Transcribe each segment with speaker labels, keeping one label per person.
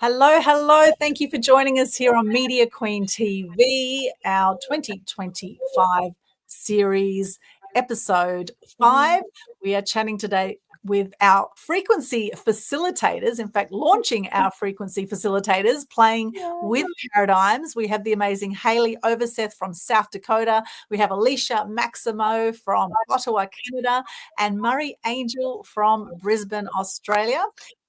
Speaker 1: Hello, hello. Thank you for joining us here on Media Queen TV, our 2025 series, episode 5. We are chatting today with our frequency facilitators, in fact, launching our frequency facilitators, playing with paradigms. We have the amazing Haleigh Overseth from South Dakota. We have Alecia Maximo from Ottawa, Canada, and Murray Angel from Brisbane, Australia.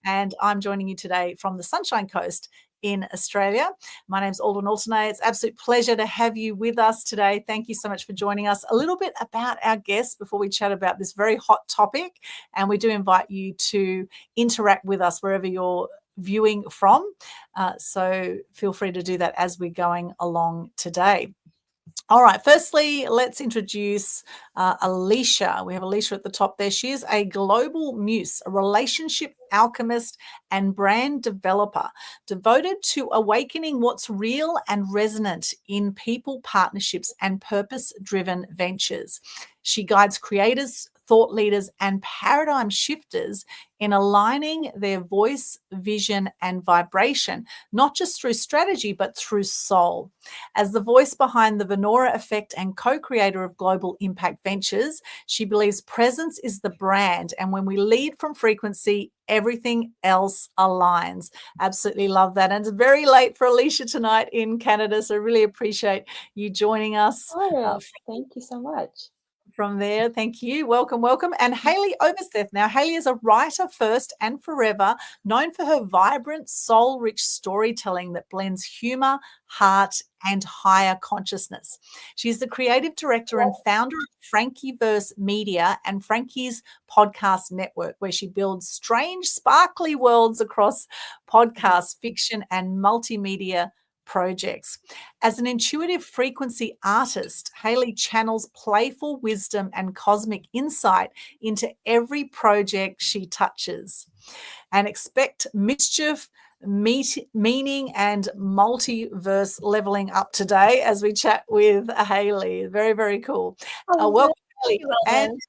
Speaker 1: And I'm joining you today from the Sunshine Coast in Australia. My name's Aldwyn, Altuney. It's an absolute pleasure to have you with us today. Thank you so much for joining us. A little bit about our guests before we chat about this very hot topic. And we do invite you to interact with us wherever you're viewing from. So feel free to do that as we're going along today. All right, firstly, let's introduce Alecia. We have Alecia at the top there. She is a global muse, a relationship alchemist and brand developer devoted to awakening what's real and resonant in people, partnerships, and purpose-driven ventures. She guides creators, thought leaders, and paradigm shifters in aligning their voice, vision, and vibration, not just through strategy, but through soul. As the voice behind the Venora Effect and co-creator of Global Impact Ventures, she believes presence is the brand, and when we lead from frequency, everything else aligns. Absolutely love that. And it's very late for Alecia tonight in Canada, so really appreciate you joining us.
Speaker 2: Thank you so much.
Speaker 1: From there. Thank you. Welcome, welcome. And Haleigh Overseth. Now, Haleigh is a writer first and forever, known for her vibrant, soul-rich storytelling that blends humor, heart, and higher consciousness. She's the creative director and founder of FrankiVerse Media and Franki's podcast network, where she builds strange, sparkly worlds across podcasts, fiction, and multimedia projects. As an intuitive frequency artist, Haleigh channels playful wisdom and cosmic insight into every project she touches. And expect mischief, meaning, and multiverse leveling up today as we chat with Haleigh. Very, very cool. Welcome, Haleigh. And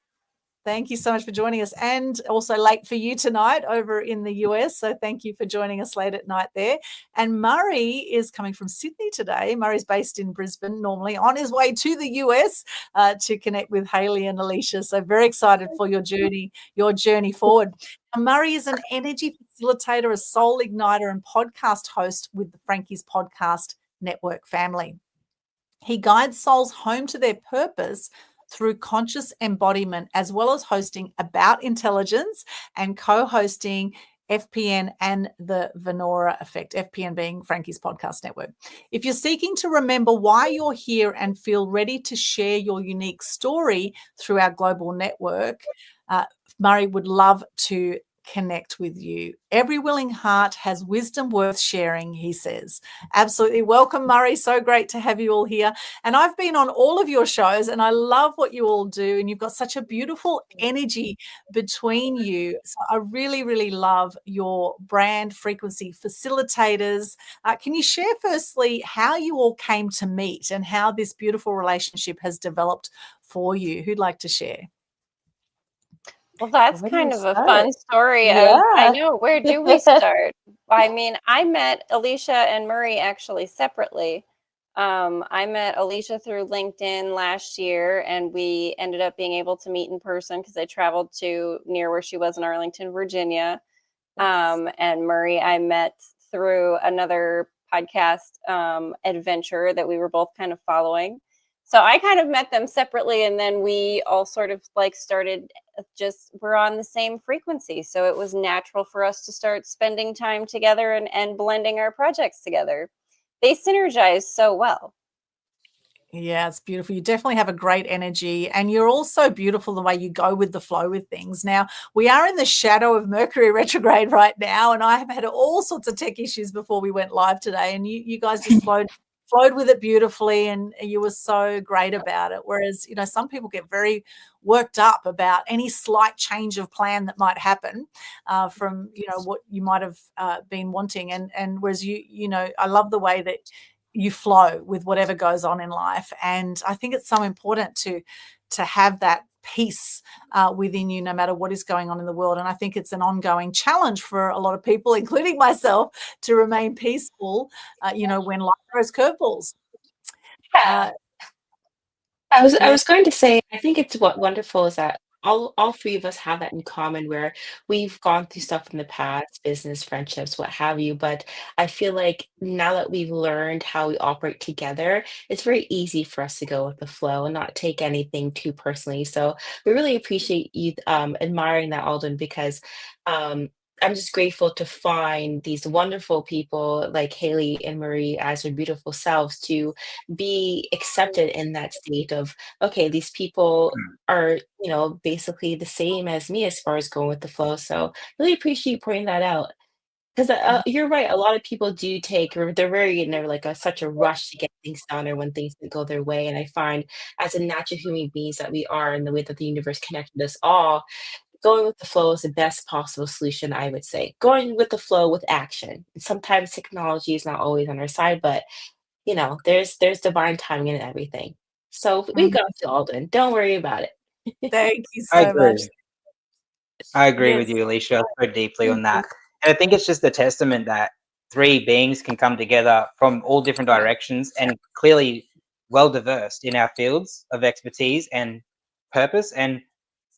Speaker 1: thank you so much for joining us, and also late for you tonight over in the US. So thank you for joining us late at night there. And Murray is coming from Sydney today. Murray's based in Brisbane, normally on his way to the US to connect with Haleigh and Alecia. So very excited for your journey forward. And Murray is an energy facilitator, a soul igniter, and podcast host with the Franki's Podcast Network family. He guides souls home to their purpose through conscious embodiment, as well as hosting About Intelligence and co-hosting FPN and the Venora Effect, FPN being Franki's Podcast Network. If you're seeking to remember why you're here and feel ready to share your unique story through our global network, Murray would love to connect with you. Every willing heart has wisdom worth sharing, he says. Absolutely. Welcome, Murray. So great to have you all here. And I've been on all of your shows and I love what you all do. And you've got such a beautiful energy between you. So I really, really love your brand frequency facilitators. Can you share firstly how you all came to meet and how this beautiful relationship has developed for you? Who'd like to share?
Speaker 3: Well, that's kind of a fun story. I know. Where do we start? I mean, I met Alecia and Murray actually separately. I met Alecia through LinkedIn last year, and we ended up being able to meet in person because I traveled to near where she was in Arlington, Virginia. And Murray, I met through another podcast adventure that we were both kind of following. So I kind of met them separately, and then we all sort of like started we're on the same frequency. So it was natural for us to start spending time together and blending our projects together. They synergize so well.
Speaker 1: Yeah, it's beautiful. You definitely have a great energy, and you're also beautiful the way you go with the flow with things. Now, we are in the shadow of Mercury retrograde right now, and I have had all sorts of tech issues before we went live today, and you guys just flowed with it beautifully, and you were so great about it. Whereas, some people get very worked up about any slight change of plan that might happen from, what you might have been wanting. And whereas I love the way that you flow with whatever goes on in life. And I think it's so important to have that peace within you, no matter what is going on in the world. And I think it's an ongoing challenge for a lot of people, including myself, to remain peaceful, when life throws curveballs.
Speaker 2: I was going to say, I think it's what wonderful is that all three of us have that in common where we've gone through stuff in the past, business, friendships, what have you. But I feel like now that we've learned how we operate together, it's very easy for us to go with the flow and not take anything too personally. So we really appreciate you admiring that, Alden, because I'm just grateful to find these wonderful people like Haleigh and Marie as their beautiful selves to be accepted in that state of, okay, these people are, basically the same as me as far as going with the flow. So really appreciate you pointing that out. Because you're right, a lot of people do they're very in there like such a rush to get things done or when things don't go their way. And I find as a natural human beings that we are in the way that the universe connected us all, going with the flow is the best possible solution, I would say. Going with the flow with action. Sometimes technology is not always on our side, but there's divine timing in everything. So we got you, Alden. Don't worry about it.
Speaker 1: Thank you
Speaker 4: I
Speaker 1: so
Speaker 4: agree.
Speaker 1: much.
Speaker 4: I agree with
Speaker 1: Yes.
Speaker 4: you, Alecia, so deeply on that. And I think it's just a testament that three beings can come together from all different directions and clearly well diverse in our fields of expertise and purpose. And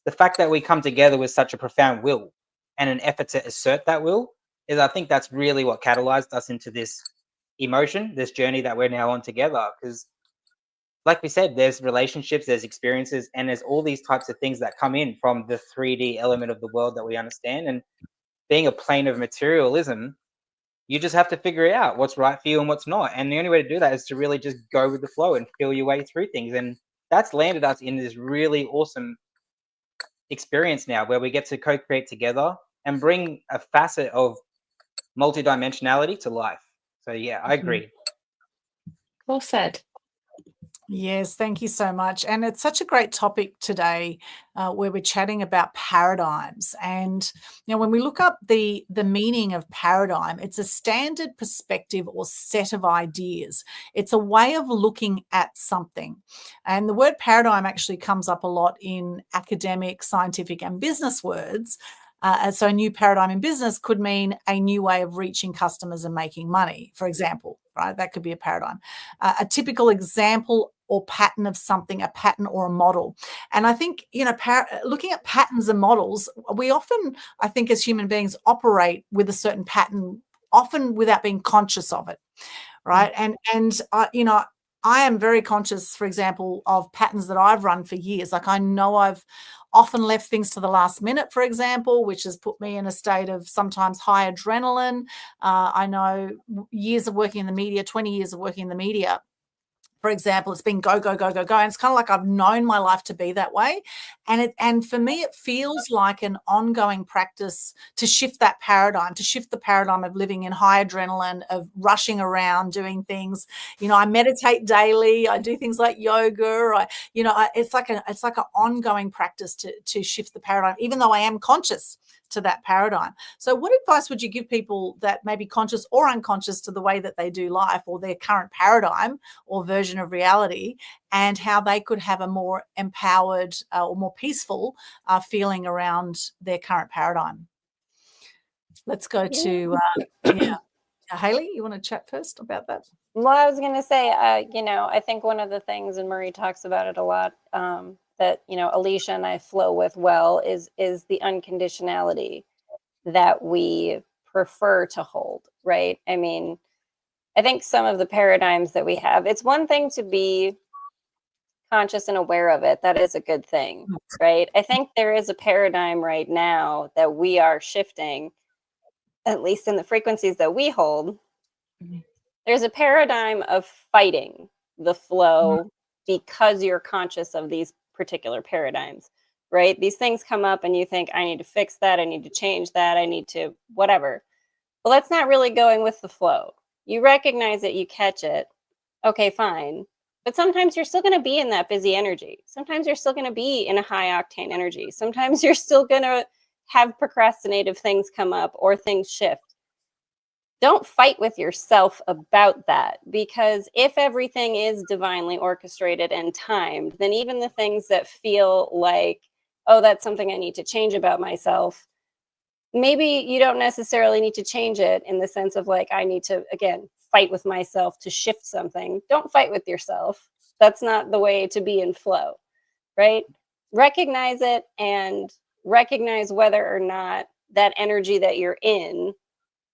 Speaker 4: the fact that we come together with such a profound will and an effort to assert that will I think that's really what catalyzed us into this emotion, this journey that we're now on together. Because like we said, there's relationships, there's experiences, and there's all these types of things that come in from the 3D element of the world that we understand. And being a plane of materialism, you just have to figure it out what's right for you and what's not. And the only way to do that is to really just go with the flow and feel your way through things. And that's landed us in this really awesome experience now where we get to co-create together and bring a facet of multidimensionality to life. So yeah, I agree.
Speaker 2: Well said.
Speaker 1: Yes, thank you so much. And it's such a great topic today where we're chatting about paradigms. And when we look up the meaning of paradigm, it's a standard perspective or set of ideas. It's a way of looking at something. And the word paradigm actually comes up a lot in academic, scientific, and business words. So a new paradigm in business could mean a new way of reaching customers and making money, for example, right? That could be a paradigm. A typical example or pattern of something, a pattern or a model. And I think, looking at patterns and models, we often, I think as human beings, operate with a certain pattern, often without being conscious of it, right? And I am very conscious, for example, of patterns that I've run for years. Like I know I've often left things to the last minute, for example, which has put me in a state of sometimes high adrenaline. I know years of working in the media, 20 years of working in the media, for example, it's been go, go, go, go, go. And it's kind of like I've known my life to be that way. And for me, it feels like an ongoing practice to shift that paradigm, to shift the paradigm of living in high adrenaline, of rushing around, doing things. I meditate daily. I do things like yoga. It's like an ongoing practice to shift the paradigm, even though I am conscious to that paradigm. So what advice would you give people that may be conscious or unconscious to the way that they do life or their current paradigm or version of reality, and how they could have a more empowered or more peaceful feeling around their current paradigm? Let's go to Haleigh, you want to chat first about that?
Speaker 3: Well, I was going to say, I think one of the things, and Marie talks about it a lot, that, Alecia and I flow with well is the unconditionality that we prefer to hold, right? I mean, I think some of the paradigms that we have, it's one thing to be conscious and aware of it. That is a good thing, right? I think there is a paradigm right now that we are shifting, at least in the frequencies that we hold. There's a paradigm of fighting the flow because you're conscious of these particular paradigms, right? These things come up and you think, I need to fix that. I need to change that. I need to whatever. Well, that's not really going with the flow. You recognize it, you catch it. Okay, fine. But sometimes you're still going to be in that busy energy. Sometimes you're still going to be in a high octane energy. Sometimes you're still going to have procrastinative things come up or things shift. don't fight with yourself about that, because if everything is divinely orchestrated and timed, then even the things that feel like, oh, that's something I need to change about myself, maybe you don't necessarily need to change it in the sense of like, I need to, again, fight with myself to shift something. Don't fight with yourself. That's not the way to be in flow, right? Recognize it and recognize whether or not that energy that you're in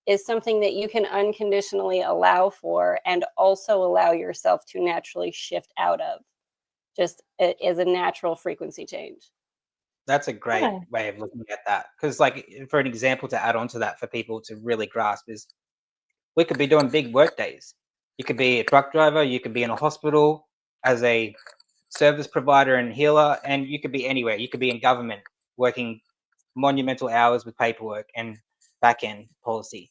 Speaker 3: is something that you can unconditionally allow for, and also allow yourself to naturally shift out of, just as a natural frequency change.
Speaker 4: That's a great way of looking at that. Because, like, for an example to add on to that for people to really grasp is, we could be doing big work days. You could be a truck driver, you could be in a hospital as a service provider and healer, and you could be anywhere. You could be in government working monumental hours with paperwork and back-end policy.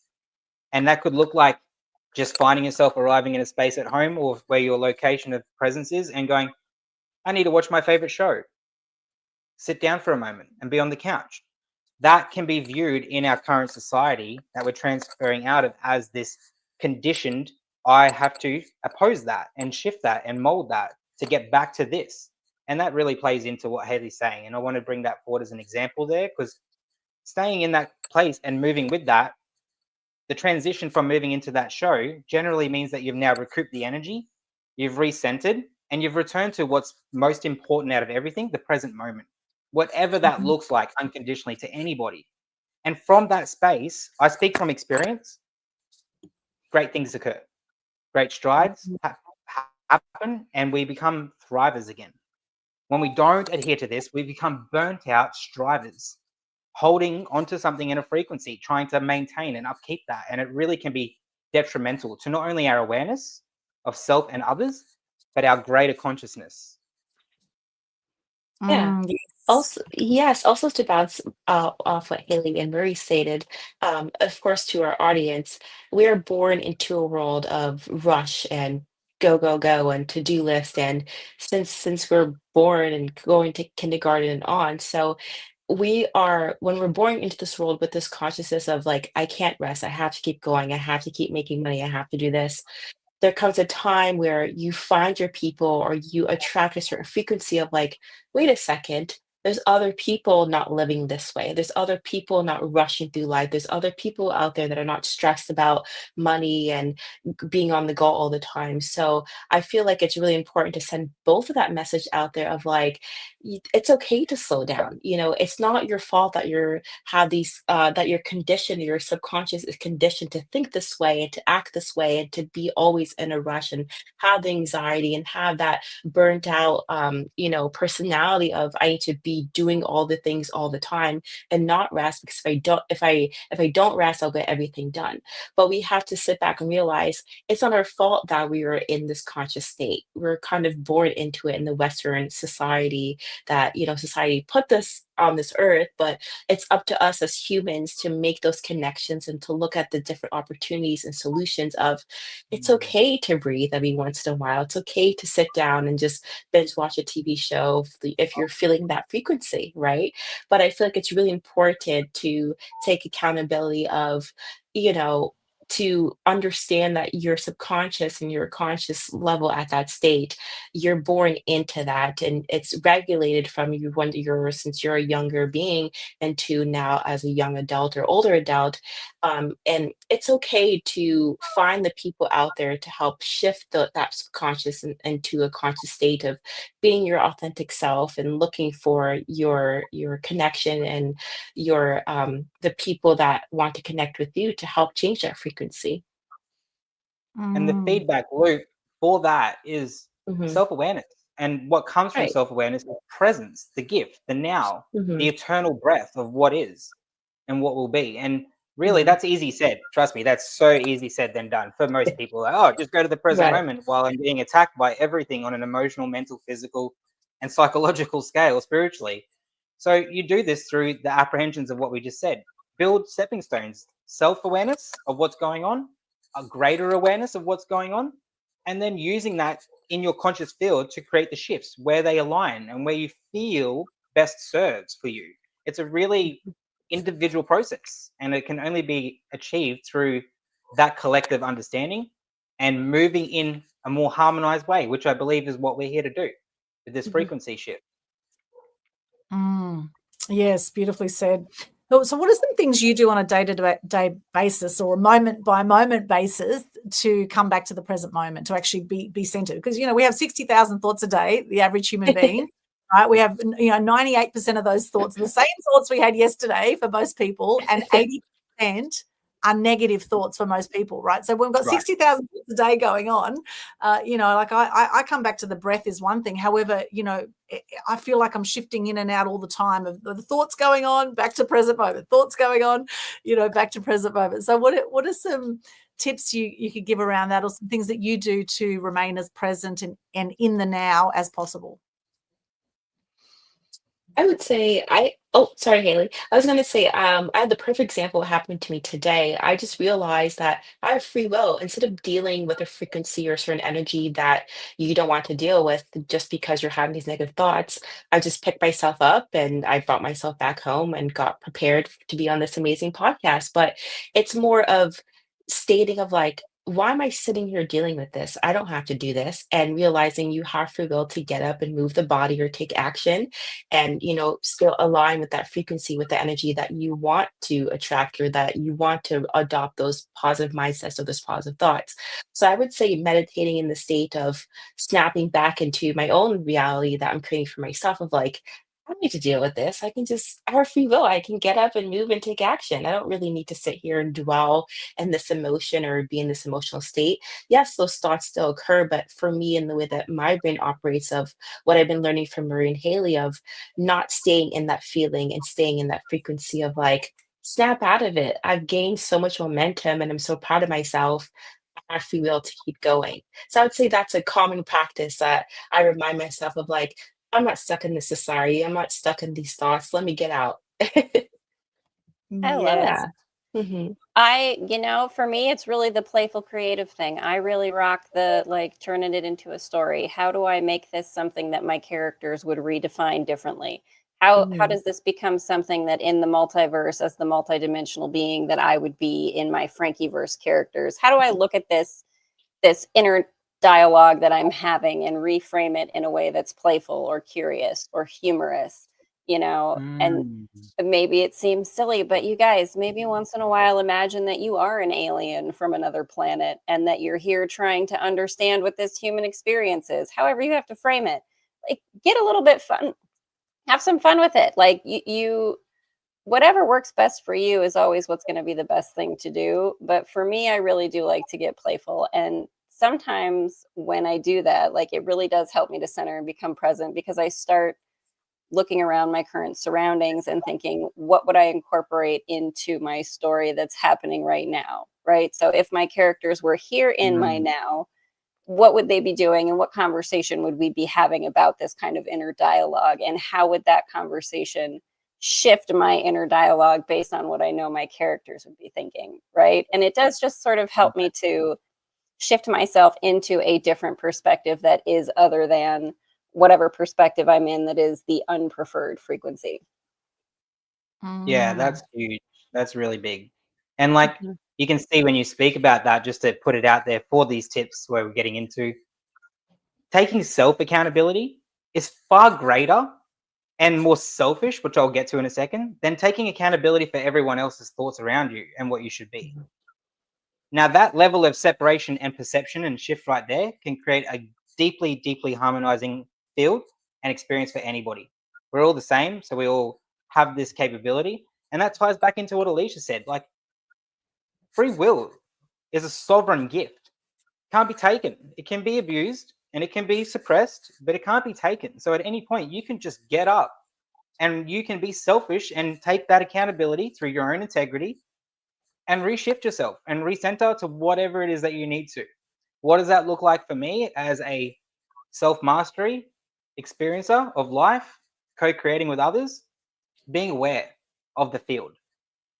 Speaker 4: And that could look like just finding yourself arriving in a space at home or where your location of presence is and going, I need to watch my favorite show. Sit down for a moment and be on the couch. That can be viewed in our current society that we're transferring out of as this conditioned, I have to oppose that and shift that and mold that to get back to this. And that really plays into what Haleigh's saying. And I want to bring that forward as an example there, because staying in that place and moving with that, the transition from moving into that show generally means that you've now recouped the energy, you've recentered, and you've returned to what's most important out of everything, the present moment, whatever that looks like unconditionally to anybody. And from that space, I speak from experience, great things occur, great strides happen, and we become thrivers again. When we don't adhere to this, we become burnt out strivers, holding onto something in a frequency, trying to maintain and upkeep that. And it really can be detrimental to not only our awareness of self and others, but our greater consciousness.
Speaker 2: Yeah.
Speaker 1: Yes.
Speaker 2: Also to bounce off what Haleigh and Murray stated, of course, to our audience, we are born into a world of rush and go, go, go and to-do list. And since we're born and going to kindergarten and on, so when we're born into this world with this consciousness of like, I can't rest, I have to keep going, I have to keep making money, I have to do this. There comes a time where you find your people or you attract a certain frequency of like, wait a second, there's other people not living this way. There's other people not rushing through life. There's other people out there that are not stressed about money and being on the go all the time. So I feel like it's really important to send both of that message out there of like, it's okay to slow down. It's not your fault that that you're conditioned, your subconscious is conditioned to think this way and to act this way and to be always in a rush and have the anxiety and have that burnt out, personality of I need to be doing all the things all the time and not rest, because if I don't rest, I'll get everything done. But we have to sit back and realize it's not our fault that we are in this conscious state. We're kind of born into it in the Western society that, society put this on this earth, but it's up to us as humans to make those connections and to look at the different opportunities and solutions of it's okay to breathe every once in a while. It's okay to sit down and just binge watch a TV show if you're feeling that frequency, right? But I feel like it's really important to take accountability of, to understand that your subconscious and your conscious level at that state, you're born into that, and it's regulated from you since you're a younger being into now as a young adult or older adult. And it's okay to find the people out there to help shift that subconscious into a conscious state of being your authentic self and looking for your connection and your the people that want to connect with you to help change that frequency.
Speaker 4: And the feedback loop for that is self-awareness. And what comes from
Speaker 2: Right.
Speaker 4: self-awareness is presence, the gift, the now, the eternal breath of what is and what will be. And really, that's easy said. Trust me, that's so easy said than done for most people. Like, oh, just go to the present moment while I'm being attacked by everything on an emotional, mental, physical, and psychological scale spiritually. So you do this through the apprehensions of what we just said. Build stepping stones, self-awareness of what's going on, a greater awareness of what's going on, and then using that in your conscious field to create the shifts where they align and where you feel best serves for you. It's a really individual process, and it can only be achieved through that collective understanding and moving in a more harmonized way, which I believe is what we're here to do with this frequency shift.
Speaker 1: Yes, beautifully said. So what are some things you do on a day-to-day basis or a moment-by-moment basis to come back to the present moment, to actually be centered? Because, we have 60,000 thoughts a day, the average human being, right? We have, 98% of those thoughts, the same thoughts we had yesterday for most people, and 80% are negative thoughts for most people, right? So we've got 60,000 thoughts a day going on. I come back to the breath is one thing. However, I feel like I'm shifting in and out all the time of the thoughts going on, back to present moment, thoughts going on, back to present moment. So what are some tips you could give around that, or some things that you do to remain as present and in the now as possible?
Speaker 2: I would say sorry, Haleigh. I was gonna say, I had the perfect example what happened to me today. I just realized that I have free will. Instead of dealing with a frequency or a certain energy that you don't want to deal with just because you're having these negative thoughts, I just picked myself up and I brought myself back home and got prepared to be on this amazing podcast. But it's more of stating of like, why am I sitting here dealing with this? I don't have to do this. And realizing you have free will to get up and move the body or take action and still align with that frequency, with the energy that you want to attract or that you want to adopt those positive mindsets or those positive thoughts. So I would say meditating in the state of snapping back into my own reality that I'm creating for myself of like, I don't need to deal with this. I have free will. I can get up and move and take action. I don't really need to sit here and dwell in this emotion or be in this emotional state. Yes, those thoughts still occur, but for me, in the way that my brain operates, of what I've been learning from Marie and Haleigh, of not staying in that feeling and staying in that frequency of like, snap out of it. I've gained so much momentum and I'm so proud of myself. I have free will to keep going. So I would say that's a common practice that I remind myself of like, I'm not stuck in this society. I'm not stuck in these thoughts. Let me get out.
Speaker 3: I love it.
Speaker 2: Mhm.
Speaker 3: For me, it's really the playful creative thing. I really rock the like turning it into a story. How do I make this something that my characters would redefine differently? How does this become something that in the multiverse, as the multidimensional being that I would be in my FrankiVerse characters? How do I look at this inner dialogue that I'm having and reframe it in a way that's playful or curious or humorous, and maybe it seems silly, but you guys, maybe once in a while, imagine that you are an alien from another planet and that you're here trying to understand what this human experience is. However you have to frame it, like get a little bit fun, have some fun with it. Like you whatever works best for you is always what's going to be the best thing to do. But for me, I really do like to get playful. And sometimes when I do that, like it really does help me to center and become present, because I start looking around my current surroundings and thinking, what would I incorporate into my story that's happening right now? Right. So if my characters were here in my now, what would they be doing and what conversation would we be having about this kind of inner dialogue? And how would that conversation shift my inner dialogue based on what I know my characters would be thinking? Right. And it does just sort of help me to shift myself into a different perspective that is other than whatever perspective I'm in that is the unpreferred frequency.
Speaker 4: Yeah, that's huge. That's really big. And like you can see when you speak about that, just to put it out there for these tips where we're getting into, taking self accountability is far greater and more selfish, which I'll get to in a second, than taking accountability for everyone else's thoughts around you and what you should be. Now, that level of separation and perception and shift right there can create a deeply, deeply harmonizing field and experience for anybody. We're all the same, so we all have this capability. And that ties back into what Alecia said. Like, free will is a sovereign gift. Can't be taken. It can be abused and it can be suppressed, but it can't be taken. So at any point, you can just get up and you can be selfish and take that accountability through your own integrity and reshift yourself and recenter to whatever it is that you need to. What does that look like for me as a self-mastery experiencer of life, co-creating with others? Being aware of the field.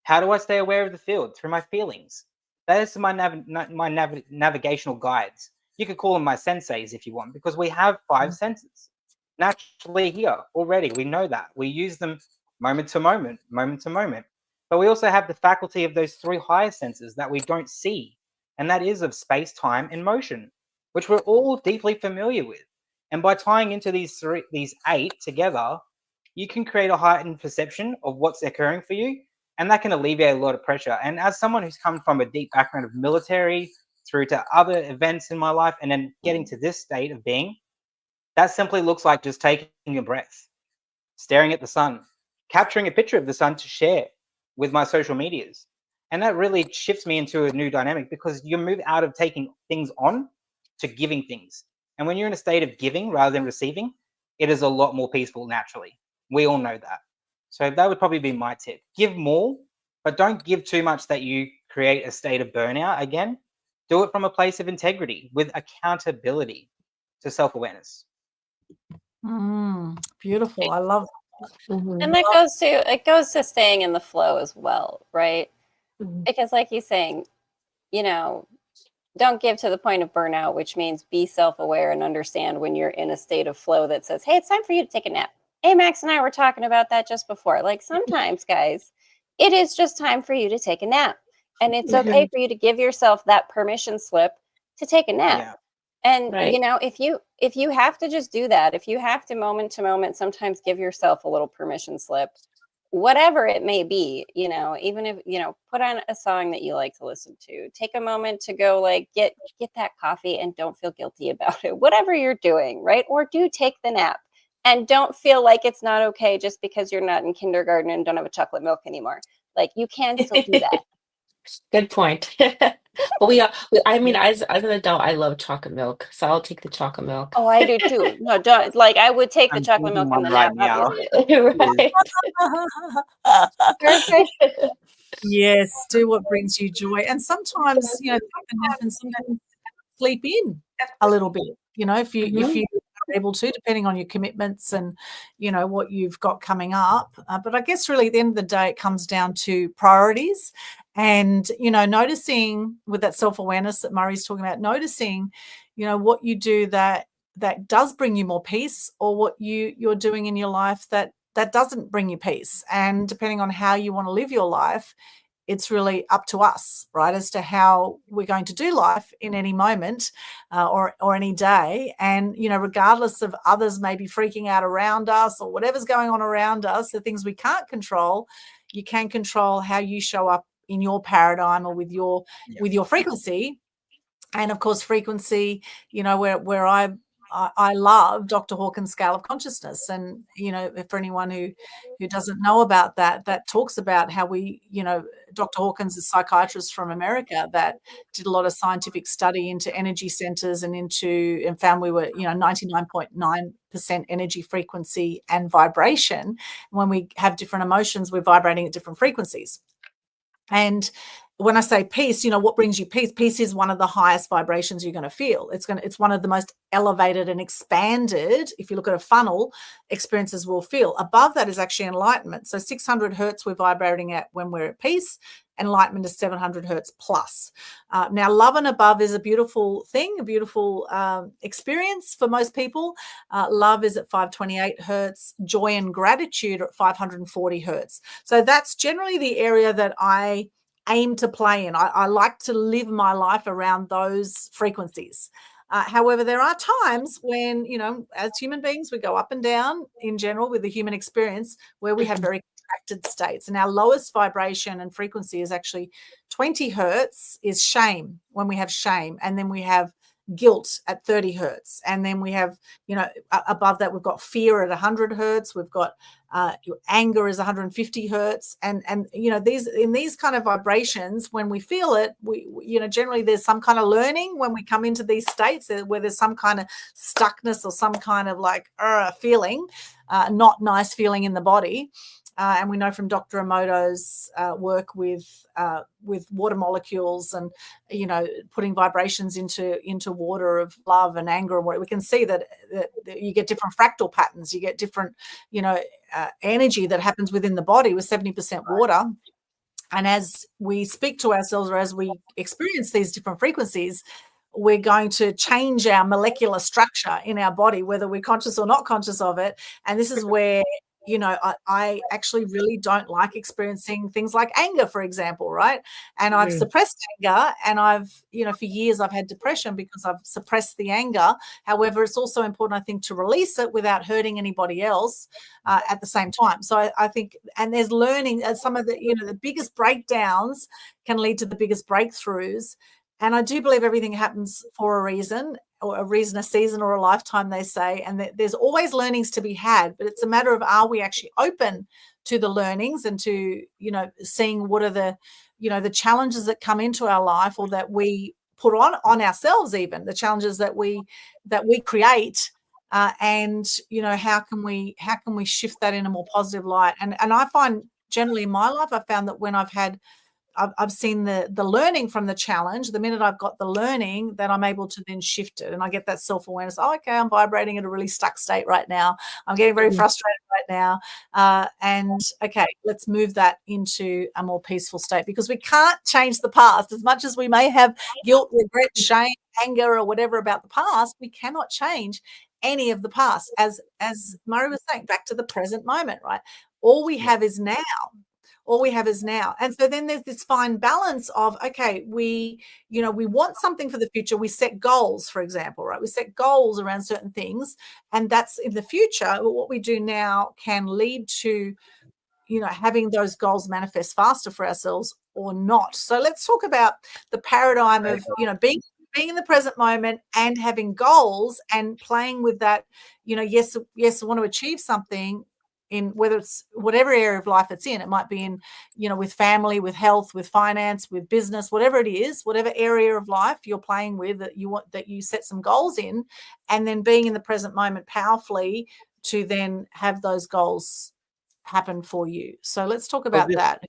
Speaker 4: How do I stay aware of the field? Through my feelings. Those are my navigational guides. You could call them my senseis if you want, because we have 5 senses naturally here already. We know that. We use them moment to moment, moment to moment. But we also have the faculty of those 3 higher senses that we don't see and that is of space, time, and motion, which we're all deeply familiar with. And by tying into these 8 together, you can create a heightened perception of what's occurring for you, and that can alleviate a lot of pressure. And as someone who's come from a deep background of military through to other events in my life, and then getting to this state of being, that simply looks like just taking a breath, staring at the sun, capturing a picture of the sun to share with my social medias. And that really shifts me into a new dynamic, because you move out of taking things on to giving things. And when you're in a state of giving rather than receiving, it is a lot more peaceful naturally. We all know that. So that would probably be my tip. Give more, but don't give too much that you create a state of burnout again. Do it from a place of integrity with accountability to self-awareness.
Speaker 1: Beautiful. I love that.
Speaker 3: And that goes to staying in the flow as well, right? Because like you're saying, you know, don't give to the point of burnout, which means be self-aware and understand when you're in a state of flow that says, hey, it's time for you to take a nap. Hey, Max and I were talking about that just before. Like sometimes, guys, it is just time for you to take a nap. And it's okay for you to give yourself that permission slip to take a nap. Yeah. And, you know, if you have to just do that, if you have to moment, sometimes give yourself a little permission slip, whatever it may be, you know, even if, you know, put on a song that you like to listen to, take a moment to go like get that coffee and don't feel guilty about it, whatever you're doing, right? Or do take the nap and don't feel like it's not okay just because you're not in kindergarten and don't have a chocolate milk anymore. Like you can still do that.
Speaker 2: Good point. But I mean, as an adult, I love chocolate milk, so I'll take the chocolate milk.
Speaker 3: Oh, I do too. No, don't like I would take the chocolate milk in the nap, obviously.
Speaker 2: Right.
Speaker 3: Perfect.
Speaker 1: Yes, do what brings you joy. And sometimes, you know, take the nap and sometimes sleep in a little bit, you know, if you are able to, depending on your commitments and, you know, what you've got coming up. But I guess really at the end of the day, it comes down to priorities and, you know, noticing with that self-awareness that Murray's talking about, noticing, you know, what you do that does bring you more peace or what you're doing in your life that doesn't bring you peace. And depending on how you want to live your life, it's really up to us, right, as to how we're going to do life in any moment or any day. And, you know, regardless of others maybe freaking out around us or whatever's going on around us, the things we can't control, you can control how you show up in your paradigm or with your frequency. And, of course, frequency, you know, where I love Dr. Hawkins' scale of consciousness. And, you know, for anyone who doesn't know about that talks about how we, you know, Dr. Hawkins is a psychiatrist from America that did a lot of scientific study into energy centers and found we were, you know, 99.9% energy frequency and vibration. When we have different emotions, we're vibrating at different frequencies. And when I say peace, you know, what brings you peace? Peace is one of the highest vibrations you're going to feel. It's one of the most elevated and expanded, if you look at a funnel, experiences we'll feel. Above that is actually enlightenment. So 600 hertz we're vibrating at when we're at peace. Enlightenment is 700 hertz plus. Now, love and above is a beautiful thing, a beautiful experience for most people. Love is at 528 hertz. Joy and gratitude are at 540 hertz. So that's generally the area that I aim to play in. I like to live my life around those frequencies. However, there are times when, you know, as human beings, we go up and down in general with the human experience where we have very contracted states. And our lowest vibration and frequency is actually 20 hertz is shame, when we have shame. And then we have guilt at 30 hertz. And then we have, you know, above that, we've got fear at 100 hertz. We've got your anger is 150 hertz. And, you know, these kind of vibrations, when we feel it, we, you know, generally there's some kind of learning when we come into these states where there's some kind of stuckness or some kind of like feeling, not nice feeling in the body. And we know from Dr. Emoto's work with water molecules and, you know, putting vibrations into water of love and anger and what we can see that you get different fractal patterns, you get different, you know, energy that happens within the body with 70% water. And as we speak to ourselves or as we experience these different frequencies, we're going to change our molecular structure in our body, whether we're conscious or not conscious of it. And this is where I actually really don't like experiencing things like anger, for example, right? And I've suppressed anger, and for years I've had depression because I've suppressed the anger. However, it's also important, I think, to release it without hurting anybody else at the same time. So I think, and there's learning, some of the, the biggest breakdowns can lead to the biggest breakthroughs. And I do believe everything happens for a reason, or a season, or a lifetime, they say, and there's always learnings to be had, but it's a matter of, are we actually open to the learnings and to, seeing what are the, the challenges that come into our life, or that we put on ourselves, even the challenges that we create, and how can we shift that in a more positive light. And I find generally in my life, I found that when I've seen the learning from the challenge, the minute I've got the learning, that I'm able to then shift it, and I get that self-awareness. Oh, okay, I'm vibrating at a really stuck state right now. I'm getting very frustrated right now. And okay, let's move that into a more peaceful state, because we can't change the past. As much as we may have guilt, regret, shame, anger, or whatever about the past, we cannot change any of the past. As Murray was saying, back to the present moment, right? All we have is now. And so then there's this fine balance of, okay, we want something for the future. We set goals, for example, right? We set goals around certain things, and that's in the future. But what we do now can lead to, having those goals manifest faster for ourselves or not. So let's talk about the paradigm of, being in the present moment and having goals and playing with that, yes, I want to achieve something, in whether it's whatever area of life it's in. It might be in, with family, with health, with finance, with business, whatever it is, whatever area of life you're playing with, that you set some goals in, and then being in the present moment powerfully to then have those goals happen for you. So let's talk about that.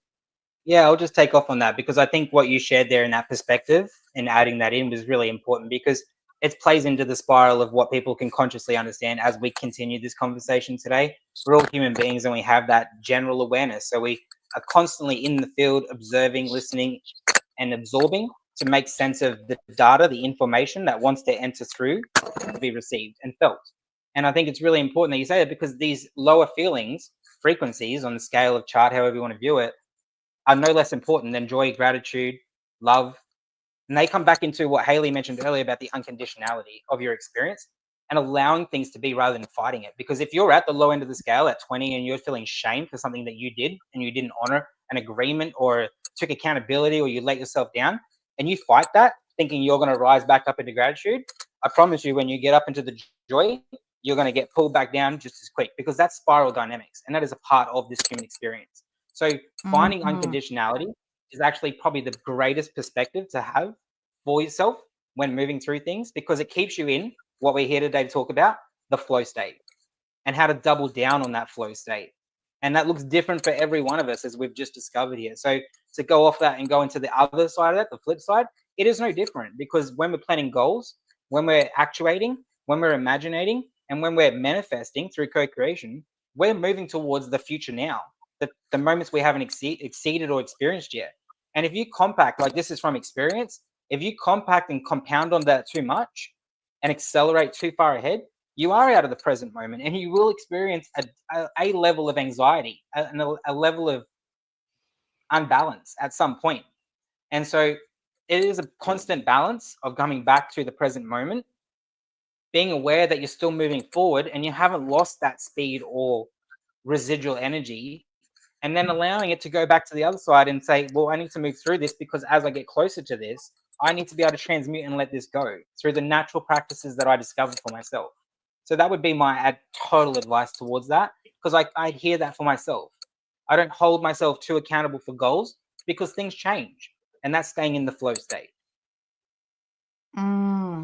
Speaker 4: Yeah, I'll just take off on that, because I think what you shared there in that perspective and adding that in was really important, because it plays into the spiral of what people can consciously understand as we continue this conversation today. We're all human beings, and we have that general awareness. So we are constantly in the field, observing, listening, and absorbing to make sense of the data, the information that wants to enter through to be received and felt. And I think it's really important that you say that, because these lower feelings, frequencies on the scale of chart, however you want to view it, are no less important than joy, gratitude, love. And they come back into what Haleigh mentioned earlier about the unconditionality of your experience and allowing things to be rather than fighting it. Because if you're at the low end of the scale at 20 and you're feeling shame for something that you did and you didn't honor an agreement or took accountability, or you let yourself down, and you fight that thinking you're going to rise back up into gratitude, I promise you, when you get up into the joy, you're going to get pulled back down just as quick, because that's spiral dynamics, and that is a part of this human experience. So finding unconditionality is actually probably the greatest perspective to have for yourself when moving through things, because it keeps you in what we're here today to talk about, the flow state, and how to double down on that flow state. And that looks different for every one of us, as we've just discovered here. So to go off that and go into the other side of that, the flip side, it is no different, because when we're planning goals, when we're actuating, when we're imagining, and when we're manifesting through co-creation, we're moving towards the future now, the moments we haven't exceeded or experienced yet. And if you compact, like this is from experience, if you compact and compound on that too much and accelerate too far ahead, you are out of the present moment, and you will experience a level of anxiety, a level of unbalance at some point. And so it is a constant balance of coming back to the present moment, being aware that you're still moving forward and you haven't lost that speed or residual energy, and then allowing it to go back to the other side and say, well, I need to move through this, because as I get closer to this, I need to be able to transmute and let this go through the natural practices that I discovered for myself. So that would be my total advice towards that, because I hear that for myself. I don't hold myself too accountable for goals, because things change, and that's staying in the flow state.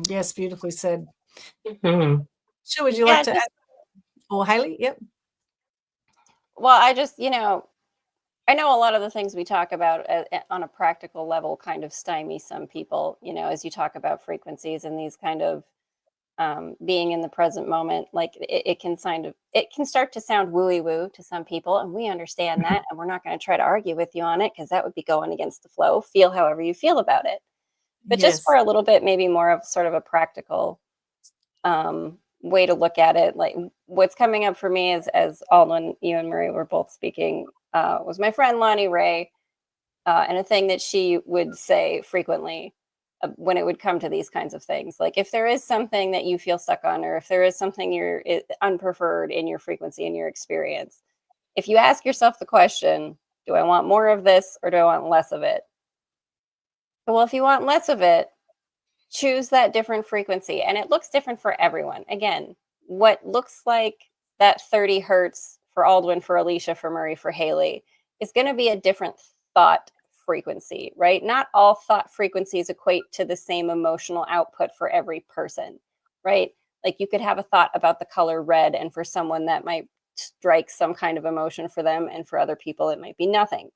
Speaker 1: Yes, beautifully said.
Speaker 2: Sure,
Speaker 1: would you like to add? Or Haleigh? Yep.
Speaker 3: Well, I just, I know a lot of the things we talk about on a practical level kind of stymie some people, as you talk about frequencies and these kind of being in the present moment. Like it can start to sound wooey woo to some people, and we understand that, and we're not going to try to argue with you on it, because that would be going against the flow. Feel however you feel about it. But just for a little bit, maybe more of sort of a practical way to look at it, like what's coming up for me is, as Aldwyn, you and Murray were both speaking, was my friend Lonnie Ray, and a thing that she would say frequently when it would come to these kinds of things. Like, if there is something that you feel stuck on, or if there is something you're unpreferred in your frequency, in your experience, if you ask yourself the question, do I want more of this or do I want less of it? Well, if you want less of it, choose that different frequency. And it looks different for everyone. Again, what looks like that 30 hertz for Aldwyn, for Alecia, for Murray, for Haleigh is going to be a different thought frequency, right? Not all thought frequencies equate to the same emotional output for every person, right? Like, you could have a thought about the color red, and for someone that might strike some kind of emotion for them, and for other people it might be nothing.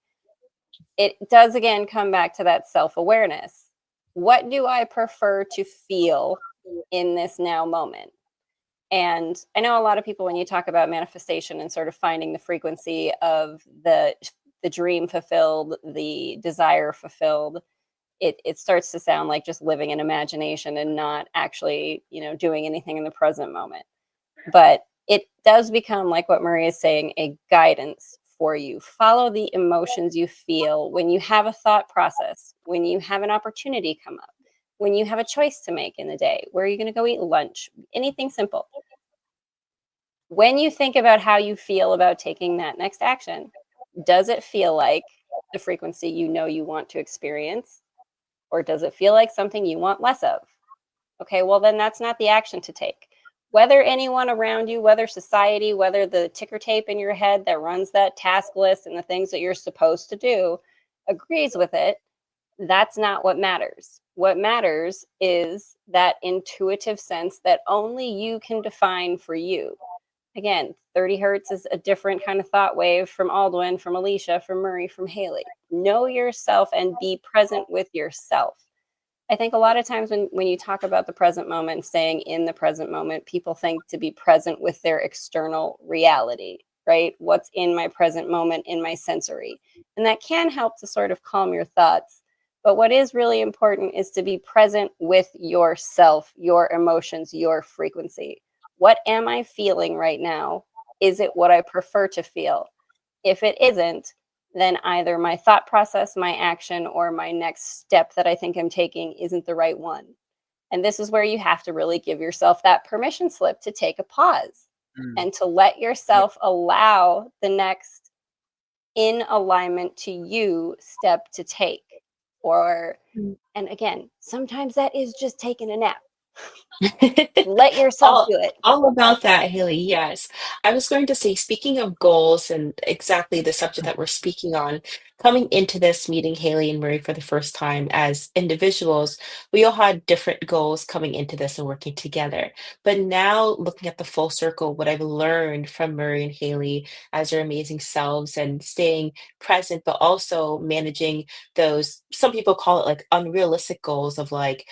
Speaker 3: It does, again, come back to that self-awareness. What do I prefer to feel in this now moment? And I know a lot of people, when you talk about manifestation and sort of finding the frequency of the dream fulfilled, the desire fulfilled, it starts to sound like just living in imagination and not actually, doing anything in the present moment. But it does become, like what Maria is saying, a guidance for you. Follow the emotions you feel when you have a thought process, when you have an opportunity come up, when you have a choice to make in the day. Where are you going to go eat lunch? Anything simple. When you think about how you feel about taking that next action, does it feel like the frequency you want to experience? Or does it feel like something you want less of? Okay, well, then that's not the action to take. Whether anyone around you, whether society, whether the ticker tape in your head that runs that task list and the things that you're supposed to do agrees with it, that's not what matters. What matters is that intuitive sense that only you can define for you. Again, 30 hertz is a different kind of thought wave from Aldwyn, from Alecia, from Murray, from Haleigh. Know yourself and be present with yourself. I think a lot of times when you talk about the present moment, staying in the present moment, people think to be present with their external reality, right? What's in my present moment, in my sensory. And that can help to sort of calm your thoughts. But what is really important is to be present with yourself, your emotions, your frequency. What am I feeling right now? Is it what I prefer to feel? If it isn't, then either my thought process, my action, or my next step that I think I'm taking isn't the right one. And this is where you have to really give yourself that permission slip to take a pause and to let yourself allow the next in alignment to you step to take. And again, sometimes that is just taking a nap. Let yourself do it.
Speaker 2: All about that, Haleigh. Yes. I was going to say, speaking of goals and exactly the subject that we're speaking on, coming into this meeting, Haleigh and Murray, for the first time as individuals, we all had different goals coming into this and working together. But now, looking at the full circle, what I've learned from Murray and Haleigh as their amazing selves and staying present, but also managing those, some people call it like unrealistic goals of like,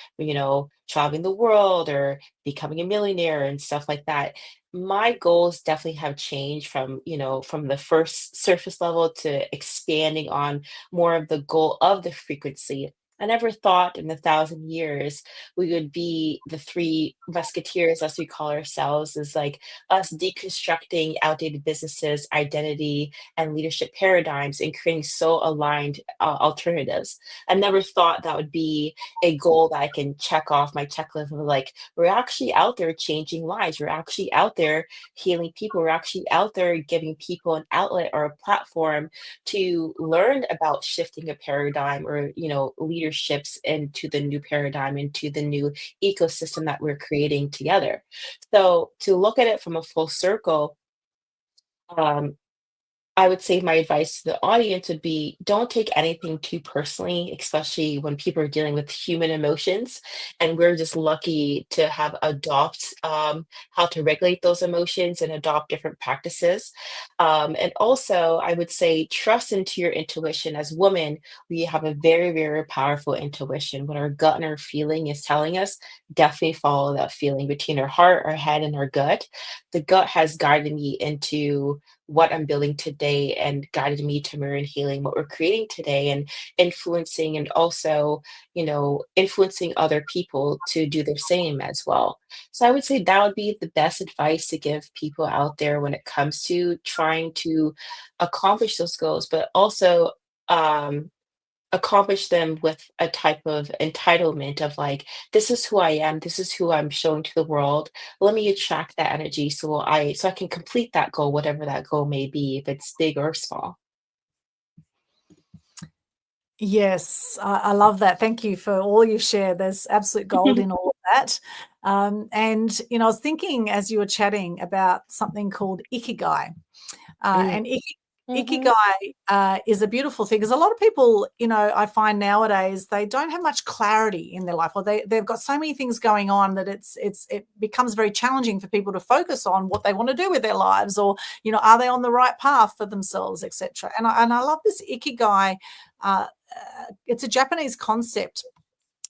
Speaker 2: traveling the world or becoming a millionaire and stuff like that. My goals definitely have changed from, from the first surface level to expanding on more of the goal of the frequency. I never thought in 1,000 years we would be the three musketeers, as we call ourselves, is like us deconstructing outdated businesses, identity, and leadership paradigms and creating so aligned alternatives. I never thought that would be a goal that I can check off my checklist of like, we're actually out there changing lives. We're actually out there healing people. We're actually out there giving people an outlet or a platform to learn about shifting a paradigm or, leaderships into the new paradigm, into the new ecosystem that we're creating together. So to look at it from a full circle, um, I would say my advice to the audience would be don't take anything too personally, especially when people are dealing with human emotions. And we're just lucky to have adopt how to regulate those emotions and adopt different practices. And also, I would say trust into your intuition. As women, we have a very, very powerful intuition. What our gut and our feeling is telling us, definitely follow that feeling between our heart, our head, and our gut. The gut has guided me into what I'm building today and guided me to mirror and healing what we're creating today and influencing and also, influencing other people to do the same as well. So I would say that would be the best advice to give people out there when it comes to trying to accomplish those goals, but also um, accomplish them with a type of entitlement of like, this is who I am, this is who I'm showing to the world. Let me attract that energy so I can complete that goal, whatever that goal may be, if it's big or small.
Speaker 1: Yes, I love that. Thank you for all you've shared. There's absolute gold in all of that. And, I was thinking as you were chatting about something called ikigai. And ikigai is a beautiful thing because a lot of people, I find nowadays they don't have much clarity in their life, or they've got so many things going on that it becomes very challenging for people to focus on what they want to do with their lives, or are they on the right path for themselves, etc. And I love this ikigai. It's a Japanese concept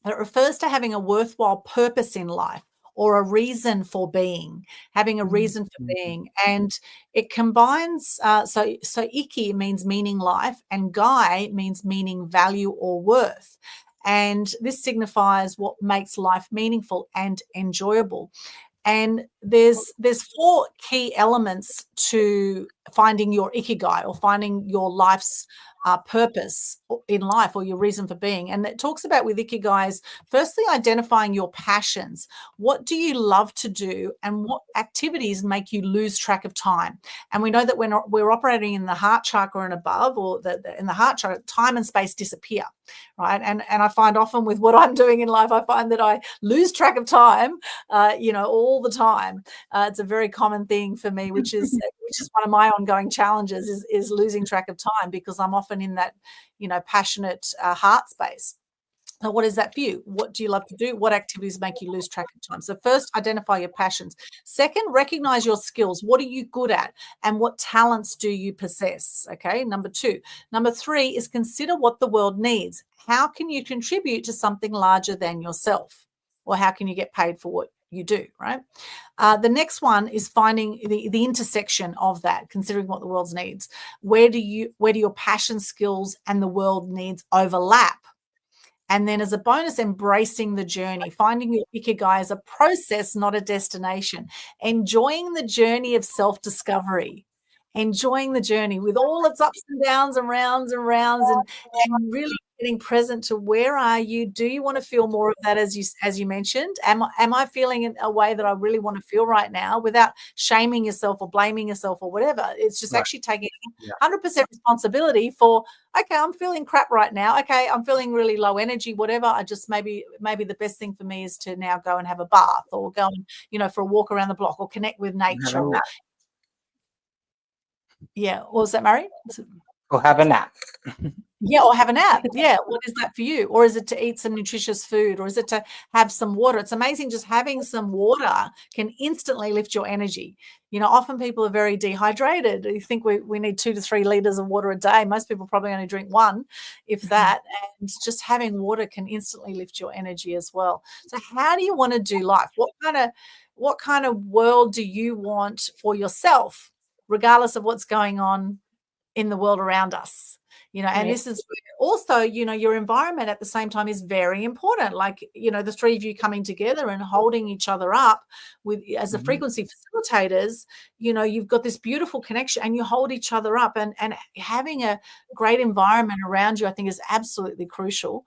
Speaker 1: that refers to having a worthwhile purpose in life, or a reason for being, having a reason for being. And it combines, so iki means meaning life, and gai means meaning, value, or worth. And this signifies what makes life meaningful and enjoyable. And there's 4 key elements to finding your ikigai, or finding your life's purpose in life, or your reason for being. And it talks about with ikigais, firstly, identifying your passions. What do you love to do, and what activities make you lose track of time? And we know that when we're operating in the heart chakra and above, or in the heart chakra, time and space disappear, right? And I find often with what I'm doing in life, I find that I lose track of time, all the time. It's a very common thing for me, which is one of my ongoing challenges is losing track of time, because I'm often in that, passionate heart space. So what is that for you? What do you love to do? What activities make you lose track of time? So first, identify your passions. Second, recognize your skills. What are you good at, and what talents do you possess? Okay, number 2. Number 3 is consider what the world needs. How can you contribute to something larger than yourself? Or how can you get paid for what you do, right? The next one is finding the intersection of that, considering what the world needs. Where do your passion, skills, and the world needs overlap? And then as a bonus, embracing the journey, finding your ikigai as a process, not a destination, enjoying the journey of self-discovery, enjoying the journey with all its ups and downs and rounds and rounds, and really getting present to where are you? Do you want to feel more of that, as you mentioned? Am I feeling in a way that I really want to feel right now, without shaming yourself or blaming yourself or whatever? It's just actually taking 100% responsibility for, okay, I'm feeling crap right now. Okay, I'm feeling really low energy, whatever. I just maybe the best thing for me is to now go and have a bath, or go and, for a walk around the block, or connect with nature. What was that, Murray?
Speaker 4: Or have a nap.
Speaker 1: Or have a nap. What is that for you? Or is it to eat some nutritious food? Or is it to have some water? It's amazing, just having some water can instantly lift your energy. Often people are very dehydrated. You think we need 2 to 3 liters of water a day. Most people probably only drink 1, if that. And just having water can instantly lift your energy as well. So how do you want to do life? What kind of world do you want for yourself, regardless of what's going on in the world around us? And this is also, your environment at the same time is very important. Like, the 3 of you coming together and holding each other up as a frequency facilitators, you've got this beautiful connection, and you hold each other up, and having a great environment around you, I think, is absolutely crucial.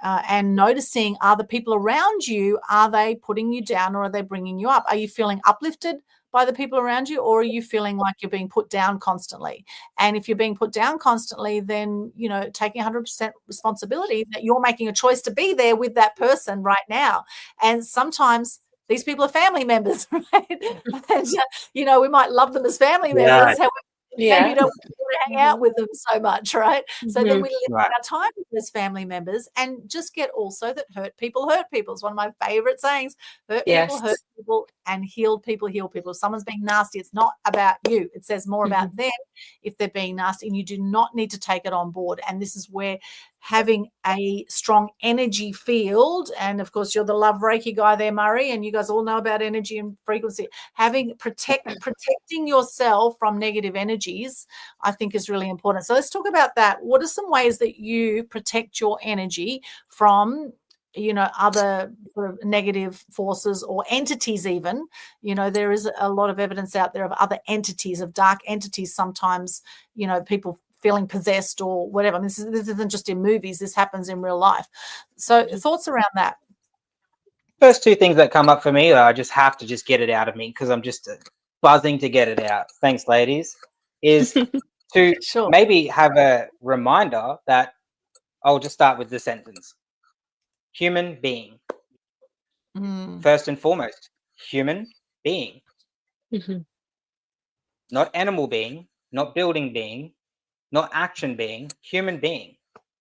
Speaker 1: And noticing, are the people around you, are they putting you down, or are they bringing you up? Are you feeling uplifted by the people around you, or are you feeling like you're being put down constantly? And if you're being put down constantly, then, taking 100% responsibility that you're making a choice to be there with that person right now. And sometimes these people are family members, right? And, we might love them as family members. However, maybe you don't want to hang out with them so much, right? So then we limit our time with those family members, and just get also that hurt people hurt people. It's one of my favorite sayings. Hurt people hurt people. people, and healed people heal people. If someone's being nasty, it's not about you. It says more about them if they're being nasty, and you do not need to take it on board. And this is where having a strong energy field, and of course you're the love Reiki guy there, Murray, and you guys all know about energy and frequency. Protecting yourself from negative energies, I think, is really important. So let's talk about that. What are some ways that you protect your energy from, you know, other sort of negative forces or entities even? You know, there is a lot of evidence out there of other entities, of dark entities sometimes, you know, people feeling possessed or whatever. I mean, this isn't just in movies. This happens in real life. So thoughts around that?
Speaker 4: First two things that come up for me, I just have to just get it out of me because I'm just buzzing to get it out. Thanks, ladies. Is to maybe have a reminder that I'll just start with the sentence. Human being. First and foremost, human being. Not animal being, not building being, not action being, human being.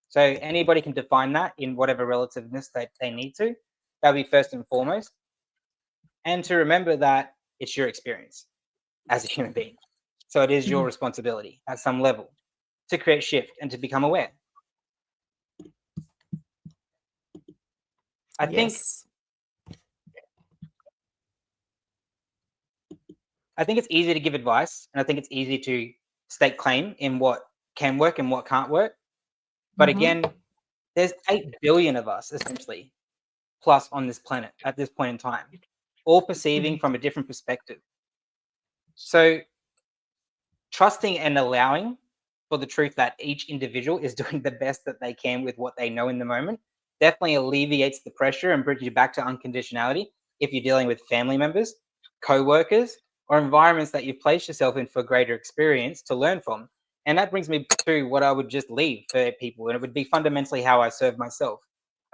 Speaker 4: So anybody can define that in whatever relativeness that they need to. That would be first and foremost. And to remember that it's your experience as a human being. So it is your responsibility at some level to create shift and to become aware. I think it's easy to give advice, and I think it's easy to stake claim in what can work and what can't work. But again, there's 8 billion of us, essentially, plus on this planet at this point in time, all perceiving from a different perspective. So trusting and allowing for the truth that each individual is doing the best that they can with what they know in the moment definitely alleviates the pressure and brings you back to unconditionality if you're dealing with family members, co-workers, or environments that you've placed yourself in for greater experience to learn from. And that brings me to what I would just leave for people, and it would be fundamentally how I serve myself.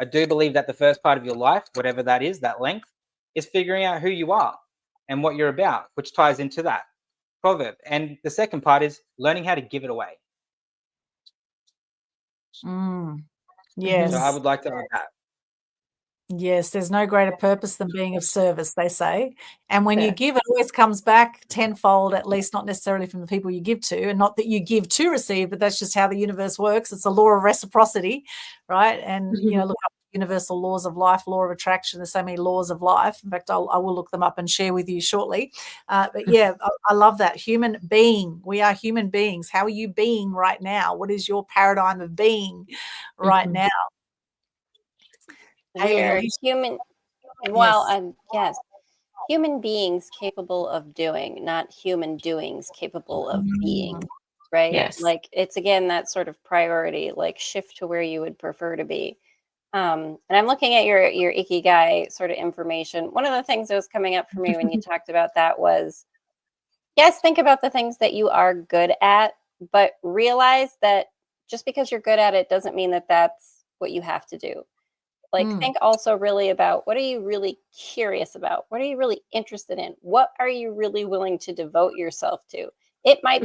Speaker 4: I do believe that the first part of your life, whatever that is, that length, is figuring out who you are and what you're about, which ties into that proverb. And the second part is learning how to give it away.
Speaker 1: Yes.
Speaker 4: So I would like to add that.
Speaker 1: Yes, there's no greater purpose than being of service, they say. And when you give, it always comes back tenfold, at least not necessarily from the people you give to, and not that you give to receive, but that's just how the universe works. It's a law of reciprocity, right? And, you know, look up universal laws of life, law of attraction. There's so many laws of life. In fact, I will look them up and share with you shortly. But yeah, I love that. Human being. We are human beings. How are you being right now? What is your paradigm of being right now?
Speaker 3: We are human. Well, yes, human beings capable of doing, not human doings capable of being, right?
Speaker 2: Yes.
Speaker 3: Like, it's, again, that sort of priority, like shift to where you would prefer to be. And I'm looking at your Ikigai sort of information. One of the things that was coming up for me when you talked about that was, yes, think about the things that you are good at, but realize that just because you're good at it doesn't mean that that's what you have to do. Like, think also really about, what are you really curious about? What are you really interested in? What are you really willing to devote yourself to? It might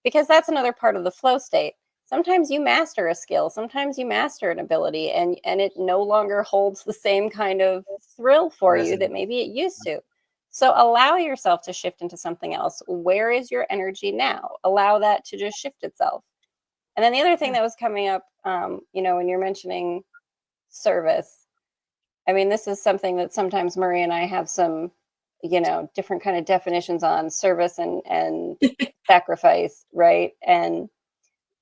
Speaker 3: because that's another part of the flow state. Sometimes you master a skill, sometimes you master an ability, and it no longer holds the same kind of thrill for you that maybe it used to. So allow yourself to shift into something else. Where is your energy now? Allow that to just shift itself. And then the other thing that was coming up, you know, when you're mentioning service, I mean, this is something that sometimes Murray and I have some, you know, different kind of definitions on service and sacrifice, right? And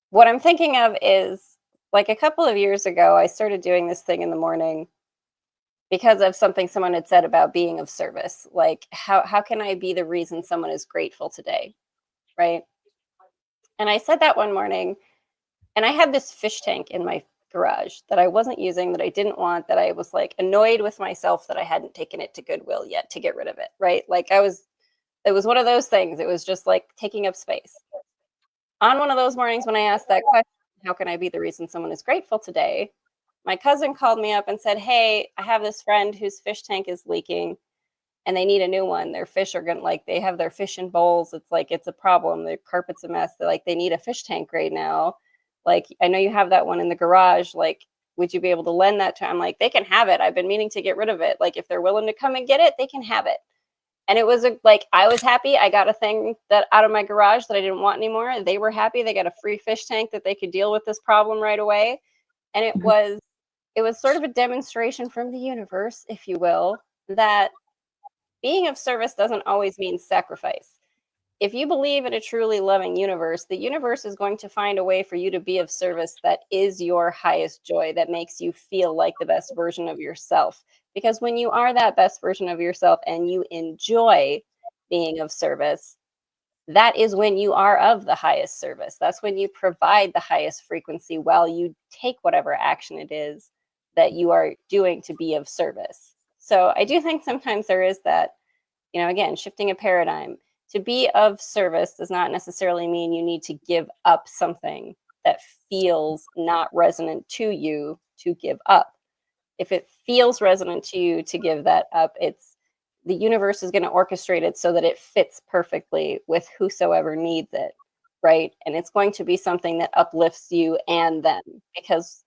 Speaker 3: what I'm thinking of is, like, a couple of years ago, I started doing this thing in the morning because of something someone had said about being of service. Like, how can I be the reason someone is grateful today, right? And I said that one morning, and I had this fish tank in my garage that I wasn't using, that I didn't want, that I was like annoyed with myself that I hadn't taken it to Goodwill yet to get rid of it, right? Like, it was one of those things. It was just like taking up space. On one of those mornings when I asked that question, how can I be the reason someone is grateful today? My cousin called me up and said, hey, I have this friend whose fish tank is leaking and they need a new one. Their fish are going to, like, they have their fish in bowls. It's like, it's a problem. Their carpet's a mess. They're like, they need a fish tank right now. Like, I know you have that one in the garage. Like, would you be able to lend that to? I'm like, they can have it. I've been meaning to get rid of it. Like, if they're willing to come and get it, they can have it. And it was like, I was happy. I got a thing that out of my garage that I didn't want anymore. They were happy. They got a free fish tank that they could deal with this problem right away. And it was sort of a demonstration from the universe, if you will, that being of service doesn't always mean sacrifice. If you believe in a truly loving universe, the universe is going to find a way for you to be of service that is your highest joy, that makes you feel like the best version of yourself. Because when you are that best version of yourself and you enjoy being of service, that is when you are of the highest service. That's when you provide the highest frequency while you take whatever action it is that you are doing to be of service. So I do think sometimes there is that, again, shifting a paradigm. To be of service does not necessarily mean you need to give up something that feels not resonant to you to give up. If it feels resonant to you to give that up, the universe is going to orchestrate it so that it fits perfectly with whosoever needs it, right? And it's going to be something that uplifts you and them, because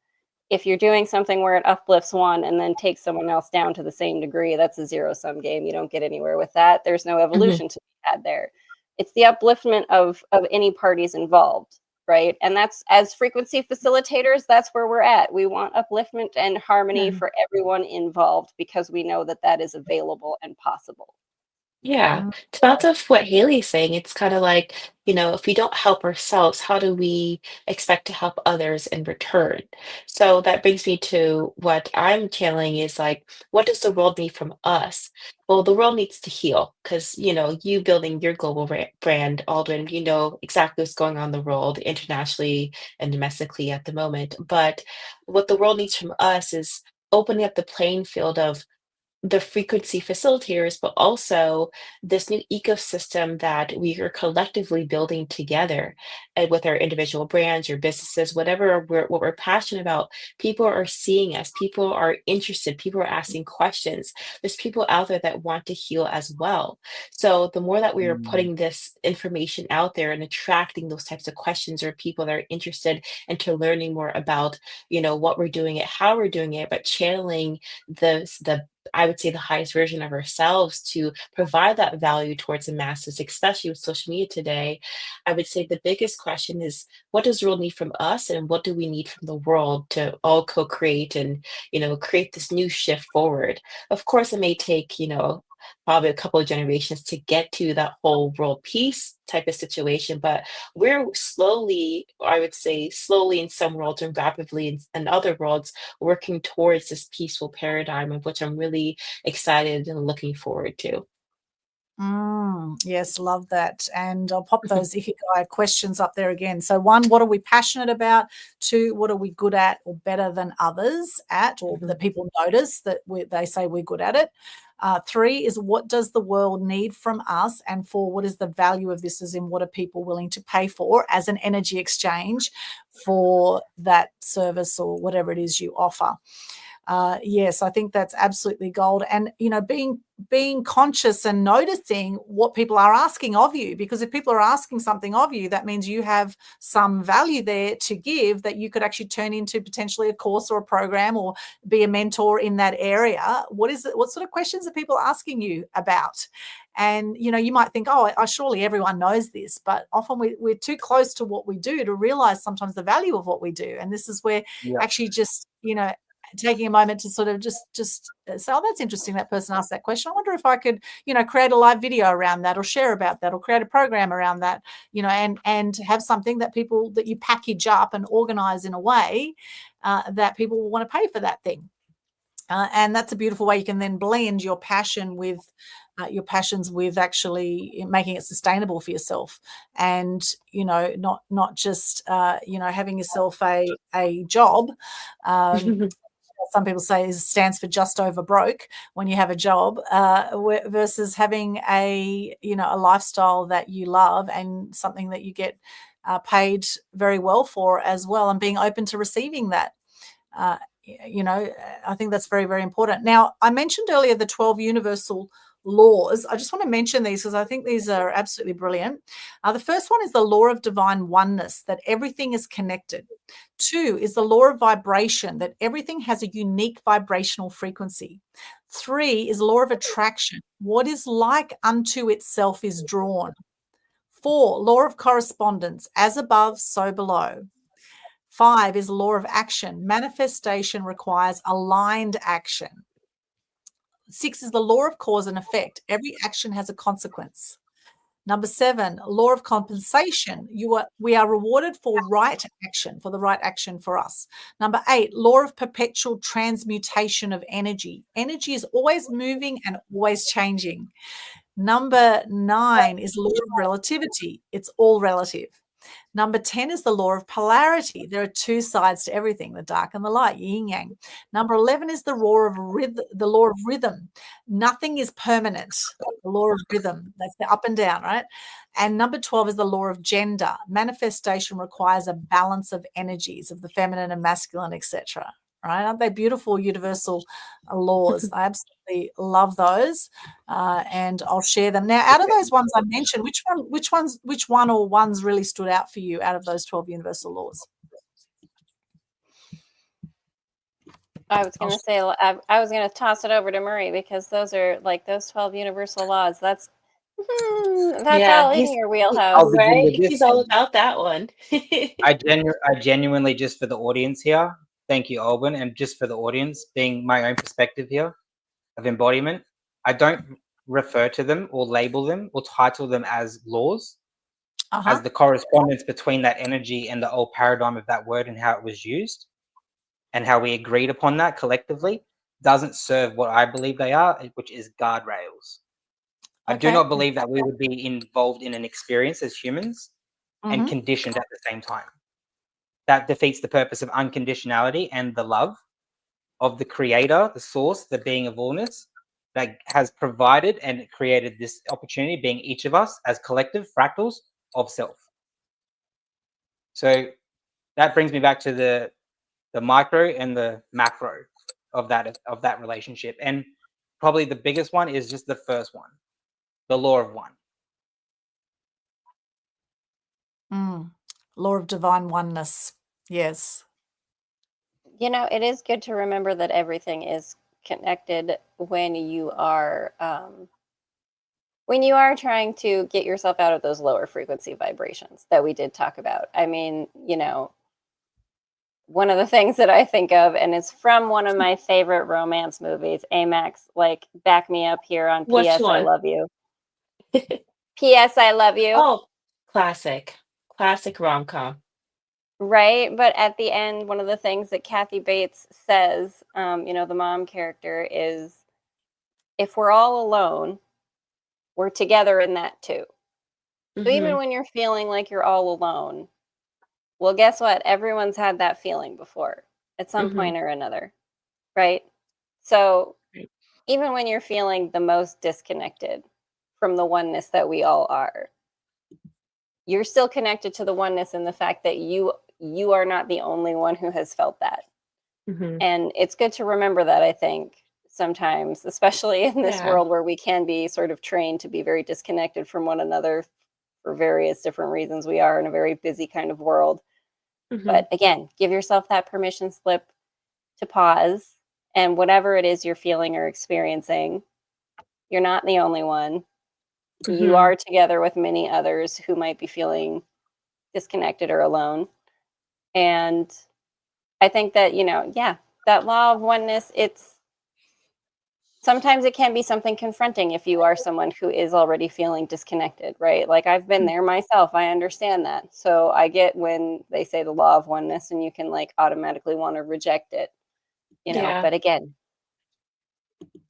Speaker 3: if you're doing something where it uplifts one and then takes someone else down to the same degree, that's a zero-sum game. You don't get anywhere with that. There's no evolution to be had there. It's the upliftment of any parties involved, right? And that's, as frequency facilitators, that's where we're at. We want upliftment and harmony for everyone involved, because we know that that is available and possible.
Speaker 2: Yeah, to bounce off what Haley's saying, it's kind of like, if we don't help ourselves, how do we expect to help others in return? So that brings me to what I'm channeling is like, what does the world need from us? Well, the world needs to heal because, you building your global brand, Aldwyn, you know exactly what's going on in the world internationally and domestically at the moment. But what the world needs from us is opening up the playing field of the frequency facilitators, but also this new ecosystem that we are collectively building together and with our individual brands, your businesses, whatever what we're passionate about. People are seeing us, people are interested, people are asking questions. There's people out there that want to heal as well. So the more that we are putting this information out there and attracting those types of questions or people that are interested into learning more about, what we're doing it, how we're doing it, but channeling the I would say the highest version of ourselves to provide that value towards the masses, especially with social media today. I would say the biggest question is, what does the world need from us and what do we need from the world to all co-create and, create this new shift forward? Of course, it may take, probably a couple of generations to get to that whole world peace type of situation, but we're slowly, I would say slowly in some worlds and rapidly in other worlds, working towards this peaceful paradigm of which I'm really excited and looking forward to.
Speaker 1: Yes, love that. And I'll pop those Ikigai questions up there again. So 1, what are we passionate about? 2, what are we good at or better than others at, or that people notice that they say we're good at it? 3 is, what does the world need from us? And 4, what is the value of this, as in what are people willing to pay for as an energy exchange for that service or whatever it is you offer? Yes, I think that's absolutely gold. And, being conscious and noticing what people are asking of you, because if people are asking something of you, that means you have some value there to give that you could actually turn into potentially a course or a program or be a mentor in that area. What is it? What sort of questions are people asking you about? And, you might think, oh, surely everyone knows this, but often we're too close to what we do to realize sometimes the value of what we do. And this is where actually just, taking a moment to sort of just say, oh, that's interesting, that person asked that question. I wonder if I could, create a live video around that or share about that or create a program around that, and have something that you package up and organize in a way that people will want to pay for that thing. And that's a beautiful way you can then blend your passion with your passions with actually making it sustainable for yourself, and not just having yourself a job. Some people say it stands for just over broke when you have a job, versus having a lifestyle that you love and something that you get paid very well for as well, and being open to receiving that. I think that's very, very important. Now, I mentioned earlier the 12 universal laws. I just want to mention these because I think these are absolutely brilliant. The first one is the law of divine oneness, that everything is connected. 2 is the law of vibration, that everything has a unique vibrational frequency. 3 is law of attraction. What is like unto itself is drawn. 4, law of correspondence, as above, so below. 5 is law of action. Manifestation requires aligned action. 6 is the law of cause and effect. Every action has a consequence. Number 7, law of compensation. We are rewarded for right action, for the right action for us. Number 8, law of perpetual transmutation of energy. Energy is always moving and always changing. Number 9 is law of relativity. It's all relative. Number 10 is the law of polarity. There are 2 sides to everything, the dark and the light, yin yang. Number 11 is the law of rhythm. Nothing is permanent. The law of rhythm, that's the up and down, right? And number 12 is the law of gender. Manifestation requires a balance of energies of the feminine and masculine, etc. Right? Aren't they beautiful universal laws? I absolutely love those, and I'll share them now. Out of those ones I mentioned, which one or ones really stood out for you out of those 12 universal laws?
Speaker 3: I was going to say, I was going to toss it over to Murray because those are like those 12 universal laws. That's all in your wheelhouse,
Speaker 2: right? He's all about that one.
Speaker 4: I genuinely, just for the audience here, thank you, Aldwyn, and just for the audience, being my own perspective here of embodiment, I don't refer to them or label them or title them as laws, as the correspondence between that energy and the old paradigm of that word and how it was used and how we agreed upon that collectively doesn't serve what I believe they are, which is guardrails. I do not believe that we would be involved in an experience as humans and conditioned at the same time. That defeats the purpose of unconditionality and the love of the creator, the source, the being of allness that has provided and created this opportunity, being each of us as collective fractals of self. So that brings me back to the micro and the macro of that relationship. And probably the biggest one is just the first one, the law of one.
Speaker 1: Law of divine oneness. Yes.
Speaker 3: You know, it is good to remember that everything is connected when you are trying to get yourself out of those lower frequency vibrations that we did talk about. I mean, you know, one of the things that I think of, and it's from one of my favorite romance movies, Amax, like, back me up here on P.S. I Love You. P.S. I Love You.
Speaker 2: Oh, classic rom-com.
Speaker 3: Right, but at the end, one of the things that Kathy Bates says, you know, the mom character, is if we're all alone, we're together in that too. So even when you're feeling like you're all alone, well, guess what? Everyone's had that feeling before at some point or another, right? So even when you're feeling the most disconnected from the oneness that we all are, you're still connected to the oneness in the fact that you are not the only one who has felt that. And it's good to remember that, I think, sometimes, especially in this world where we can be sort of trained to be very disconnected from one another for various different reasons. We are in a very busy kind of world. But again, give yourself that permission slip to pause, and whatever it is you're feeling or experiencing, you're not the only one. You are together with many others who might be feeling disconnected or alone. And I think that, you know, that law of oneness, sometimes it can be something confronting if you are someone who is already feeling disconnected, right? Like, I've been there myself. I understand that. So I get when they say the law of oneness and you can, like, automatically want to reject it, you know, but again,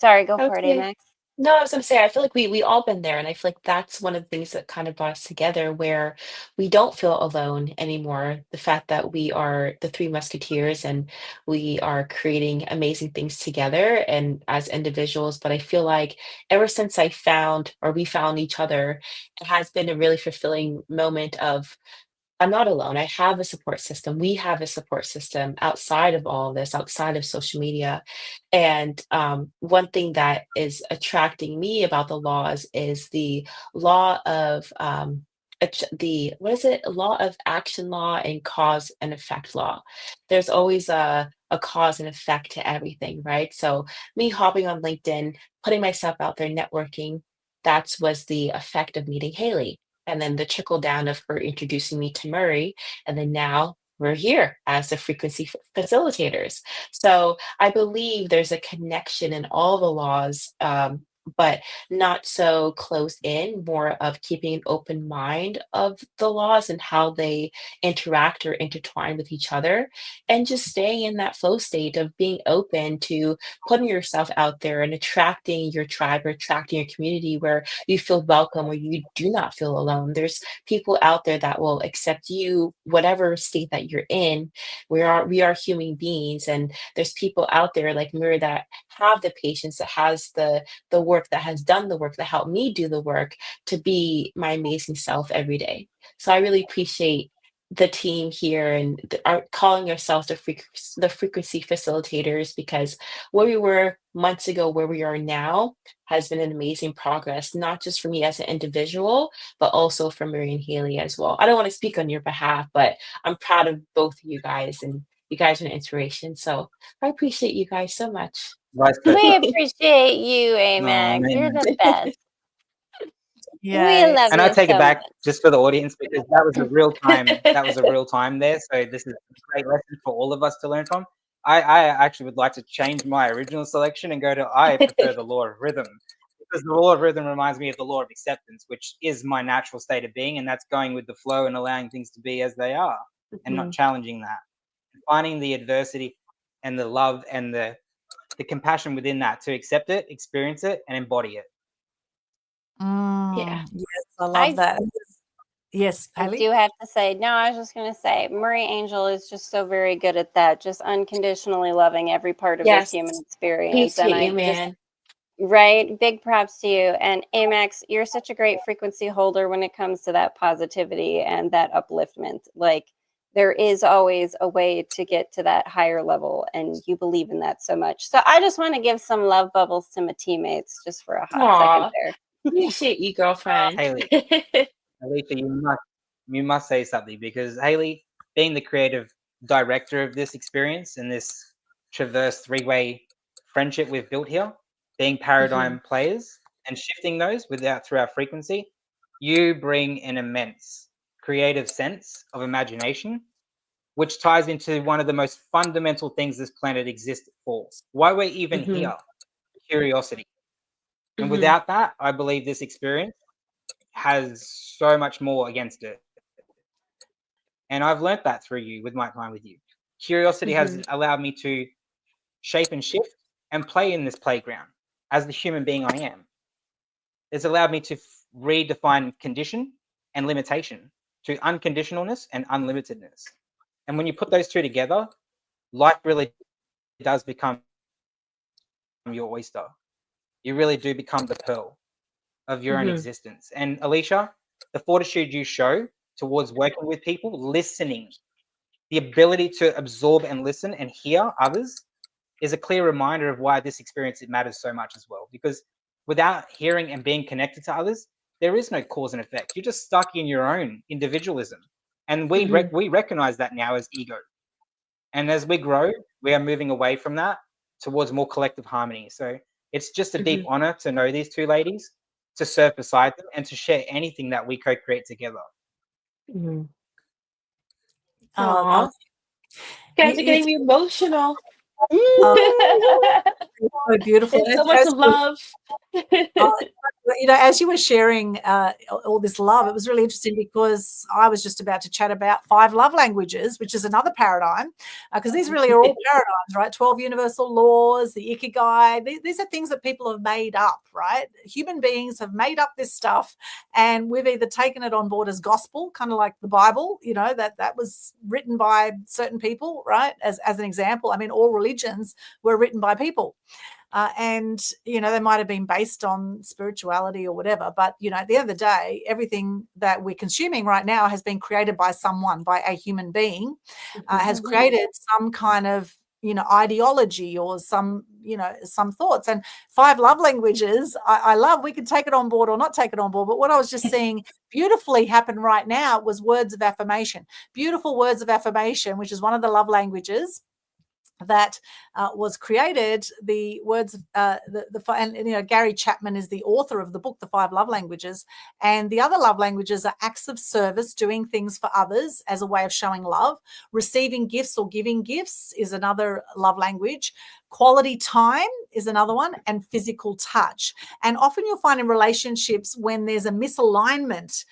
Speaker 3: sorry, go for it, Max.
Speaker 2: No, I was going to say, I feel like we all been there, and I feel like that's one of the things that kind of brought us together, where we don't feel alone anymore. The fact that we are the Three Musketeers and we are creating amazing things together and as individuals. But I feel like ever since we found each other, it has been a really fulfilling moment of I'm not alone. I have a support system. We have a support system outside of all of this, outside of social media. And one thing that is attracting me about the laws is the law of the what is it? Law of action law and cause and effect law. There's always a cause and effect to everything, right? So me hopping on LinkedIn, putting myself out there, networking, that was the effect of meeting Haleigh, and then the trickle down of her introducing me to Murray, and then now we're here as the frequency facilitators. So I believe there's a connection in all the laws, but not so close in, more of keeping an open mind of the laws and how they interact or intertwine with each other, and just staying in that flow state of being open to putting yourself out there and attracting your tribe or attracting your community where you feel welcome, where you do not feel alone. There's people out there that will accept you, whatever state that you're in. We are human beings, and there's people out there like Mira that have the patience, that has the work, that has done the work, that helped me do the work to be my amazing self every day. So I really appreciate the team here and are calling ourselves the frequency facilitators, because where we were months ago, where we are now, has been an amazing progress, not just for me as an individual, but also for Mary and Haleigh as well. I don't want to speak on your behalf, but I'm proud of both of you guys, and you guys are an inspiration. So I appreciate you guys so much.
Speaker 4: Vice
Speaker 3: We
Speaker 4: versa.
Speaker 3: appreciate you,
Speaker 4: Oh,
Speaker 3: Amax. You're
Speaker 4: man.
Speaker 3: the best. We
Speaker 1: Yeah.
Speaker 3: love
Speaker 4: And I
Speaker 3: you
Speaker 4: take
Speaker 3: so
Speaker 4: it back
Speaker 3: much.
Speaker 4: just for the audience, because that was a real time. That was a real time there. So this is a great lesson for all of us to learn from. I actually would like to change my original selection and go to I prefer the law of rhythm, because the law of rhythm reminds me of the law of acceptance, which is my natural state of being, and that's going with the flow and allowing things to be as they are and not challenging that. Finding the adversity and the love and the compassion within that to accept it, experience it, and embody it.
Speaker 2: Yeah.
Speaker 1: Yes, I love that. Yes,
Speaker 3: I
Speaker 1: Haleigh?
Speaker 3: do have to say, no, I was just going to say, Murray Angel is just so very good at that, just unconditionally loving every part of his
Speaker 2: Yes.
Speaker 3: human experience. And
Speaker 2: Appreciate you,
Speaker 3: I just,
Speaker 2: man.
Speaker 3: right, big props to you. And Amax, you're such a great frequency holder when it comes to that positivity and that upliftment. Like, there is always a way to get to that higher level, and you believe in that so much. So I just want to give some love bubbles to my teammates just for a hot second
Speaker 2: Aw,
Speaker 3: there.
Speaker 2: appreciate you, girlfriend.
Speaker 4: Haleigh, Alecia, you must say something, because Haleigh, being the creative director of this experience and this traverse three-way friendship we've built here, being paradigm players and shifting those through our frequency, you bring an immense creative sense of imagination, which ties into one of the most fundamental things this planet exists for. Why we're even here, curiosity. And without that, I believe this experience has so much more against it. And I've learnt that through you, with my time with you. Curiosity has allowed me to shape and shift and play in this playground as the human being I am. It's allowed me to redefine condition and limitation to unconditionalness and unlimitedness. And when you put those two together, life really does become your oyster. You really do become the pearl of your own existence. And Alecia, the fortitude you show towards working with people, listening, the ability to absorb and listen and hear others, is a clear reminder of why this experience, it matters so much as well. Because without hearing and being connected to others, there is no cause and effect. You're just stuck in your own individualism. And we recognize that now as ego. And as we grow, we are moving away from that towards more collective harmony. So it's just a deep honor to know these two ladies, to serve beside them, and to share anything that we co-create together.
Speaker 2: Aw, you guys are getting me emotional.
Speaker 1: It's so beautiful.
Speaker 2: It's so much love.
Speaker 1: As you were sharing all this love, it was really interesting, because I was just about to chat about 5 love languages, which is another paradigm, because these really are all paradigms, right? 12 universal laws, the ikigai. These are things that people have made up, right? Human beings have made up this stuff, and we've either taken it on board as gospel, kind of like the Bible, that was written by certain people, right? As an example, I mean, all religions were written by people. and, you know, they might have been based on spirituality or whatever. But, you know, at the end of the day, everything that we're consuming right now has been created by someone, by a human being, has created some kind of, you know, ideology or some, you know, some thoughts. And 5 love languages, I love. We can take it on board or not take it on board. But what I was just seeing beautifully happen right now was words of affirmation. Beautiful words of affirmation, which is one of the love languages that was created. The words and you know, Gary Chapman is the author of the book The 5 Love Languages, and the other love languages are acts of service, doing things for others as a way of showing love. Receiving gifts or giving gifts is another love language. Quality time is another one, and physical touch. And often you'll find in relationships when there's a misalignment,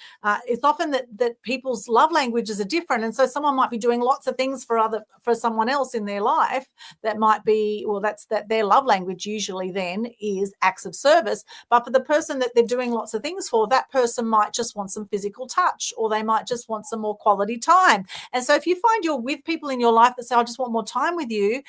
Speaker 1: it's often that people's love languages are different. And so someone might be doing lots of things for someone else in their life that might be, well, that's their love language usually then is acts of service. But for the person that they're doing lots of things for, that person might just want some physical touch, or they might just want some more quality time. And so if you find you're with people in your life that say, I just want more time with you,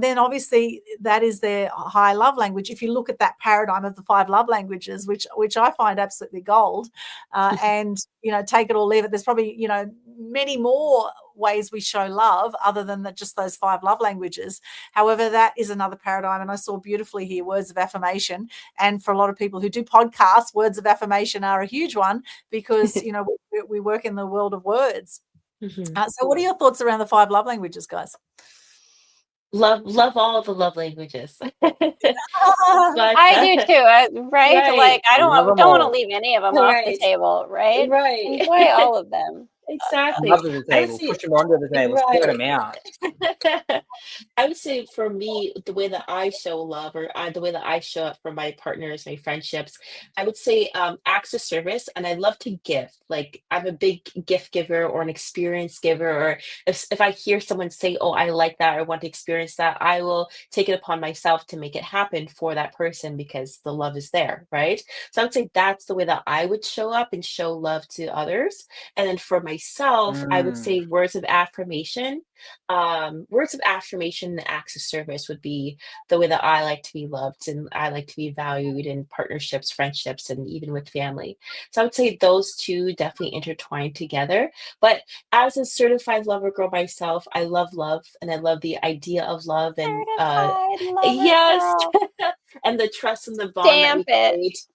Speaker 1: then obviously that is their high love language. If you look at that paradigm of the 5 love languages, which I find absolutely gold, and, you know, take it or leave it. There's probably, you know, many more ways we show love other than just those 5 love languages. However, that is another paradigm. And I saw beautifully here words of affirmation. And for a lot of people who do podcasts, words of affirmation are a huge one because, you know, we work in the world of words. So what are your thoughts around the 5 love languages, guys?
Speaker 2: Love all the love languages. But,
Speaker 3: I do too, right? Like I don't want to leave any of them off the table, right? Enjoy all of them.
Speaker 2: Exactly.
Speaker 4: Under the table, push them onto the table, spread them out.
Speaker 2: I would say for me, the way that I show love, or the way that I show up for my partners, my friendships, I would say acts of service. And I love to give. Like I'm a big gift giver or an experience giver. Or if I hear someone say, oh, I like that, I want to experience that, I will take it upon myself to make it happen for that person because the love is there, right? So I would say that's the way that I would show up and show love to others. And then for myself, I would say words of affirmation. Words of affirmation and acts of service would be the way that I like to be loved and I like to be valued in partnerships, friendships, and even with family. So I would say those two definitely intertwine together. But as a certified lover girl myself, I love love and I love the idea of love and yes, and the trust and the bond that we create.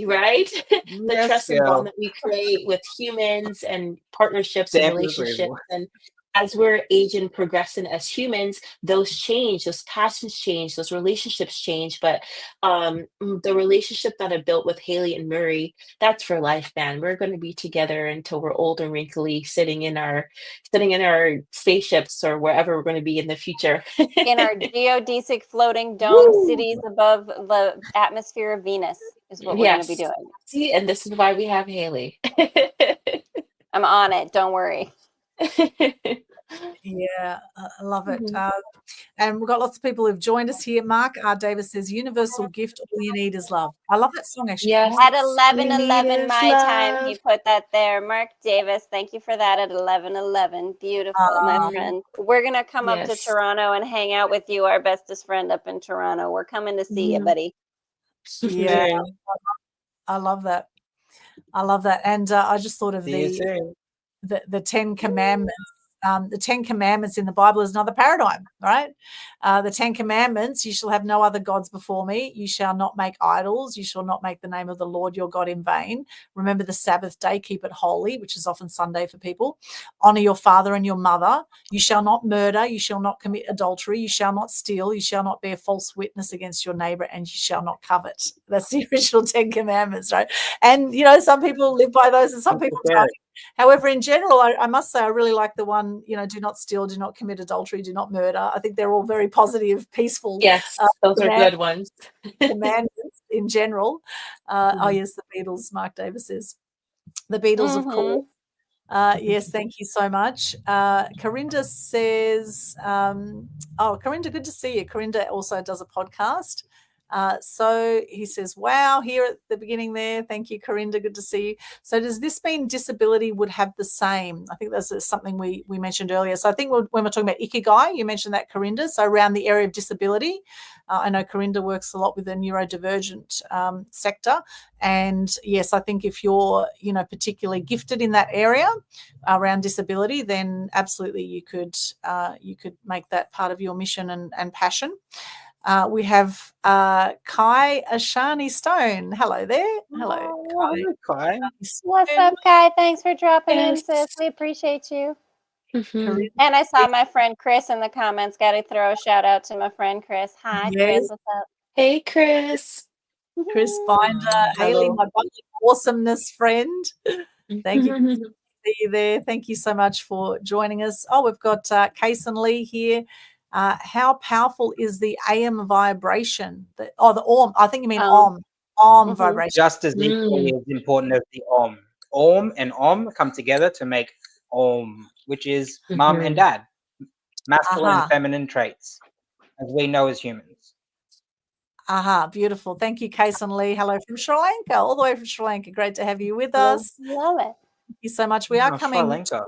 Speaker 2: Right? The trust and bond that we create with humans and partnerships and relationships. And as we're aging, progressing as humans, those change, those passions change, those relationships change. But the relationship that I built with Haleigh and Murray, that's for life, man. We're going to be together until we're old and wrinkly, sitting in our spaceships or wherever we're going to be in the future.
Speaker 3: In our geodesic floating dome cities above the atmosphere of Venus is what we're going to be doing.
Speaker 2: See, and this is why we have Haleigh.
Speaker 3: I'm on it. Don't worry.
Speaker 1: Yeah, I love it. And we've got lots of people who've joined us here. Mark R. Davis says, universal gift, all you need is love. I love that song, actually.
Speaker 3: Yes. At 11:11 my time, he put that there. Mark Davis, thank you for that at 11:11. Beautiful, my friend. We're going to come up to Toronto and hang out with you, our bestest friend up in Toronto. We're coming to see you, buddy.
Speaker 1: Yeah, I love that. I love that. And I just thought of the 10 Commandments. The 10 Commandments in the Bible is another paradigm, right? The 10 Commandments, you shall have no other gods before me. You shall not make idols. You shall not make the name of the Lord your God in vain. Remember the Sabbath day, keep it holy, which is often Sunday for people. Honor your father and your mother. You shall not murder. You shall not commit adultery. You shall not steal. You shall not bear false witness against your neighbor, and you shall not covet. That's the original 10 Commandments, right? And, you know, some people live by those and some people don't. However, in general, I must say I really like the one, you know, do not steal, do not commit adultery, do not murder. I think they're all very positive, peaceful.
Speaker 2: Yes, those are good ones.
Speaker 1: Commandments in general. Oh, yes, the Beatles, Mark Davis says. The Beatles, of course. Yes, thank you so much. Corinda says, Corinda, good to see you. Corinda also does a podcast. So he says, wow, here at the beginning there. Thank you, Corinda. Good to see you. So does this mean disability would have the same? I think that's something we mentioned earlier. So I think when we're talking about ikigai, you mentioned that, Corinda. So around the area of disability, I know Corinda works a lot with the neurodivergent sector. And yes, I think if you're, particularly gifted in that area around disability, then absolutely you could make that part of your mission and passion. We have Kai Ashani Stone. Hello there. Hello,
Speaker 4: Kai.
Speaker 3: What's up, Kai? Thanks for dropping in, sis. We appreciate you.
Speaker 2: Mhm.
Speaker 3: And I saw my friend Chris in the comments. Got to throw a shout out to my friend Chris. Hi,
Speaker 1: Yes.
Speaker 3: Chris. What's up?
Speaker 2: Hey, Chris.
Speaker 1: Chris Binder, Haleigh, my awesomeness friend. Thank you.
Speaker 2: Mhm.
Speaker 1: See you there. Thank you so much for joining us. Oh, we've got Kason Lee here. How powerful is the AM vibration? The OM. I think you mean OM. OM vibration.
Speaker 4: Just as equally as important as the OM. OM and OM come together to make OM, which is mum and dad, masculine and feminine traits, as we know as humans.
Speaker 1: Beautiful. Thank you, Kason Lee. Hello from Sri Lanka, all the way from Sri Lanka. Great to have you with us.
Speaker 3: Love it.
Speaker 1: Thank you so much. We are coming to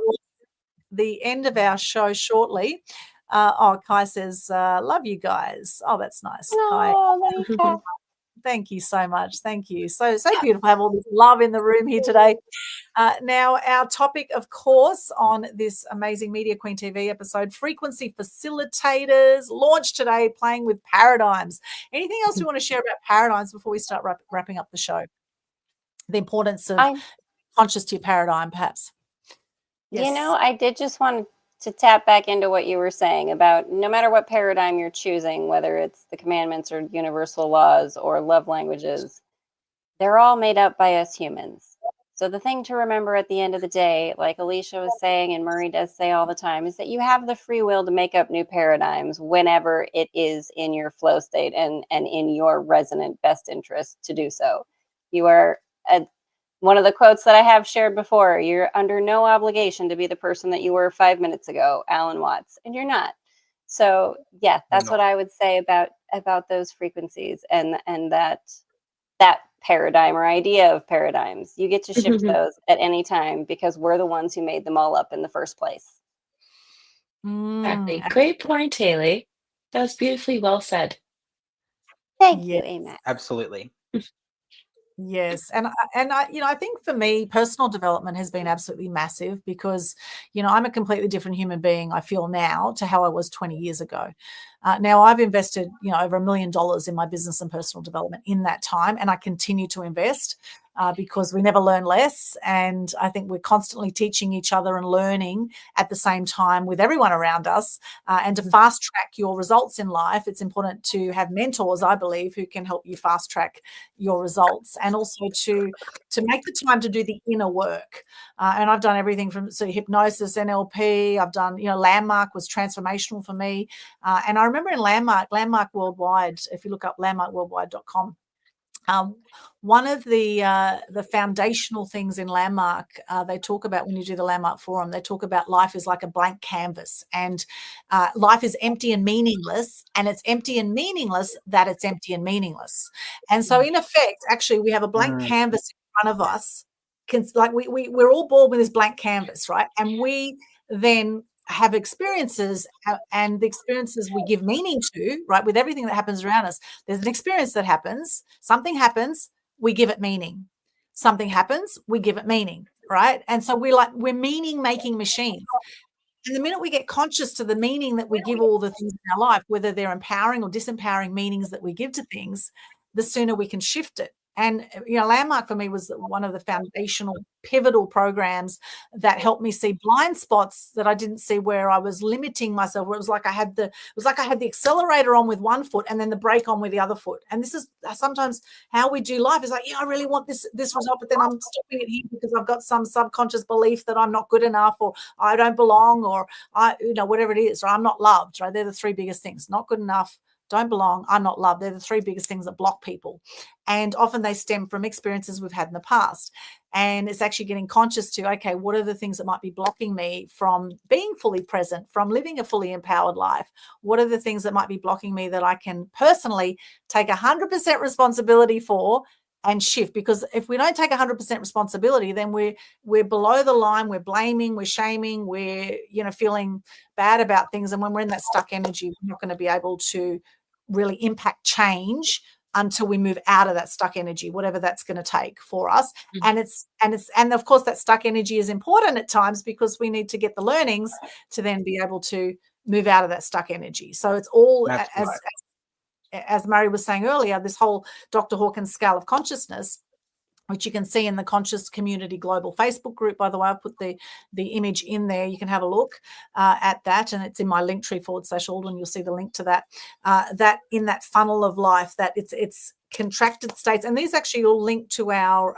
Speaker 1: the end of our show shortly. Kai says, love you guys. Oh, that's nice. Kai. Thank you so much. Thank you. So beautiful to have all this love in the room here today. Now, our topic, of course, on this amazing Media Queen TV episode, frequency facilitators, launched today, playing with paradigms. Anything else we want to share about paradigms before we start wrapping up the show? The importance of conscious to your paradigm, perhaps. Yes.
Speaker 3: I did just want to tap back into what you were saying about no matter what paradigm you're choosing, whether it's the commandments or universal laws or love languages, they're all made up by us humans. So the thing to remember at the end of the day, like Alecia was saying and Murray does say all the time, is that you have the free will to make up new paradigms whenever it is in your flow state and in your resonant best interest to do so. You are one of the quotes that I have shared before, you're under no obligation to be the person that you were 5 minutes ago, Alan Watts, and you're not. So yeah, that's what I would say about those frequencies and that paradigm or idea of paradigms. You get to shift those at any time because we're the ones who made them all up in the first place.
Speaker 2: Exactly. Great point, Haleigh. That was beautifully well said.
Speaker 3: Thank you, Amen.
Speaker 4: Absolutely.
Speaker 1: Yes. And I think for me, personal development has been absolutely massive because, I'm a completely different human being, I feel now, to how I was 20 years ago. Now I've invested, over $1 million in my business and personal development in that time, and I continue to invest because we never learn less. And I think we're constantly teaching each other and learning at the same time with everyone around us. And to fast track your results in life, it's important to have mentors, I believe, who can help you fast track your results, and also to make the time to do the inner work. And I've done everything from hypnosis, NLP. I've done, Landmark was transformational for me. And I remember in Landmark Worldwide, if you look up landmarkworldwide.com, one of the foundational things in Landmark, they talk about when you do the Landmark Forum, they talk about life is like a blank canvas, and life is empty and meaningless, and it's empty and meaningless that it's empty and meaningless. And so in effect, actually, we have a blank canvas in front of us. We're all born with this blank canvas, right? And we then have experiences, and the experiences we give meaning to, right, with everything that happens around us. There's an experience that happens, something happens, we give it meaning. Something happens, we give it meaning, right? And so we're meaning-making machines. And the minute we get conscious to the meaning that we give all the things in our life, whether they're empowering or disempowering meanings that we give to things, the sooner we can shift it. And, Landmark for me was one of the foundational, pivotal programs that helped me see blind spots that I didn't see, where I was limiting myself, where it was like I had the accelerator on with one foot and then the brake on with the other foot. And this is sometimes how we do life. Is like, I really want this result, but then I'm stopping it here because I've got some subconscious belief that I'm not good enough, or I don't belong, or whatever it is, or I'm not loved, right? They're the three biggest things: not good enough, don't belong, are not loved. They're the three biggest things that block people. And often they stem from experiences we've had in the past. And it's actually getting conscious to, okay, what are the things that might be blocking me from being fully present, from living a fully empowered life? What are the things that might be blocking me that I can personally take 100% responsibility for and shift? Because if we don't take 100% responsibility, then we're below the line, we're blaming, we're shaming, we're, feeling bad about things. And when we're in that stuck energy, we're not going to be able to really impact change until we move out of that stuck energy, whatever that's going to take for us. And of course that stuck energy is important at times because we need to get the learnings to then be able to move out of that stuck energy. So it's all, as Murray was saying earlier, this whole Dr. Hawkins scale of consciousness, which you can see in the Conscious Community Global Facebook group. By the way, I've put the image in there. You can have a look at that, and it's in my Linktree /Aldwyn. You'll see the link to that. That in that funnel of life, that it's contracted states, and these actually all link to our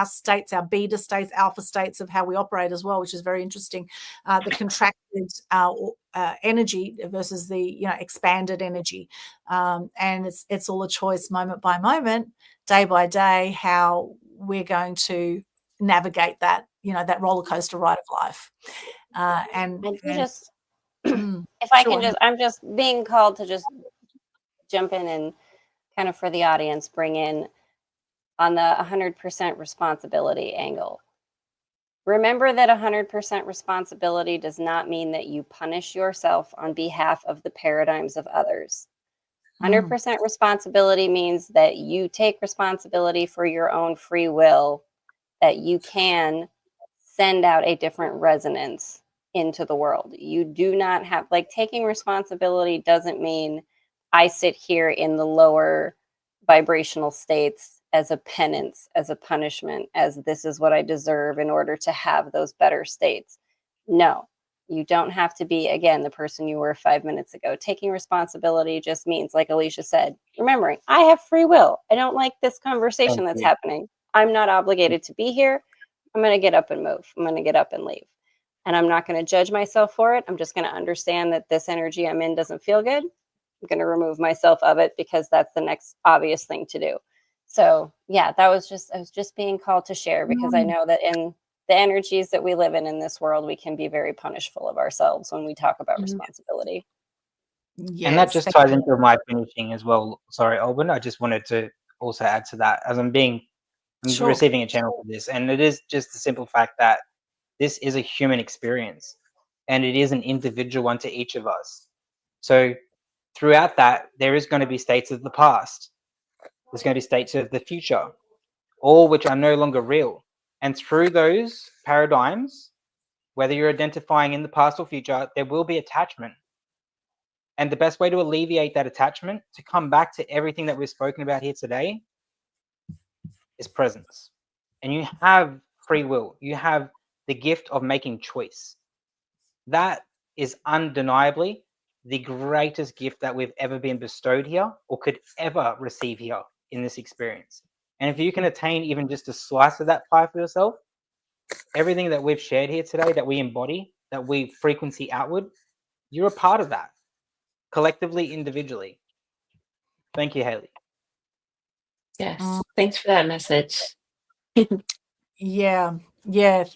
Speaker 1: states, our beta states, alpha states of how we operate as well, which is very interesting. The contracted energy versus the expanded energy, and it's all a choice, moment by moment, day by day, how we're going to navigate that, that roller coaster ride of life.
Speaker 3: If I can I'm just being called to just jump in and kind of for the audience, bring in on the 100% responsibility angle. Remember that 100% responsibility does not mean that you punish yourself on behalf of the paradigms of others. 100% responsibility means that you take responsibility for your own free will, that you can send out a different resonance into the world. You do not have, taking responsibility doesn't mean I sit here in the lower vibrational states as a penance, as a punishment, as this is what I deserve in order to have those better states. No. You don't have to be, again, the person you were 5 minutes ago. Taking responsibility just means, like Alecia said, remembering, I have free will. I don't like this conversation that's happening. I'm not obligated to be here. I'm going to get up and move. I'm going to get up and leave. And I'm not going to judge myself for it. I'm just going to understand that this energy I'm in doesn't feel good. I'm going to remove myself of it because that's the next obvious thing to do. So, yeah, I was just being called to share because I know that in the energies that we live in this world, we can be very punishful of ourselves when we talk about responsibility.
Speaker 4: Yes, and that just ties into my finishing as well. Sorry, Aldwyn, I just wanted to also add to that as I'm receiving a channel for this. And it is just the simple fact that this is a human experience and it is an individual one to each of us. So throughout that, there is going to be states of the past. There's going to be states of the future, all which are no longer real. And through those paradigms, whether you're identifying in the past or future, there will be attachment. And the best way to alleviate that attachment, to come back to everything that we've spoken about here today, is presence. And you have free will. You have the gift of making choice. That is undeniably the greatest gift that we've ever been bestowed here or could ever receive here in this experience. And if you can attain even just a slice of that pie for yourself, everything that we've shared here today, that we embody, that we frequency outward, you're a part of that, collectively, individually. Thank you, Haleigh.
Speaker 2: Yes, thanks for that message.
Speaker 1: Yeah,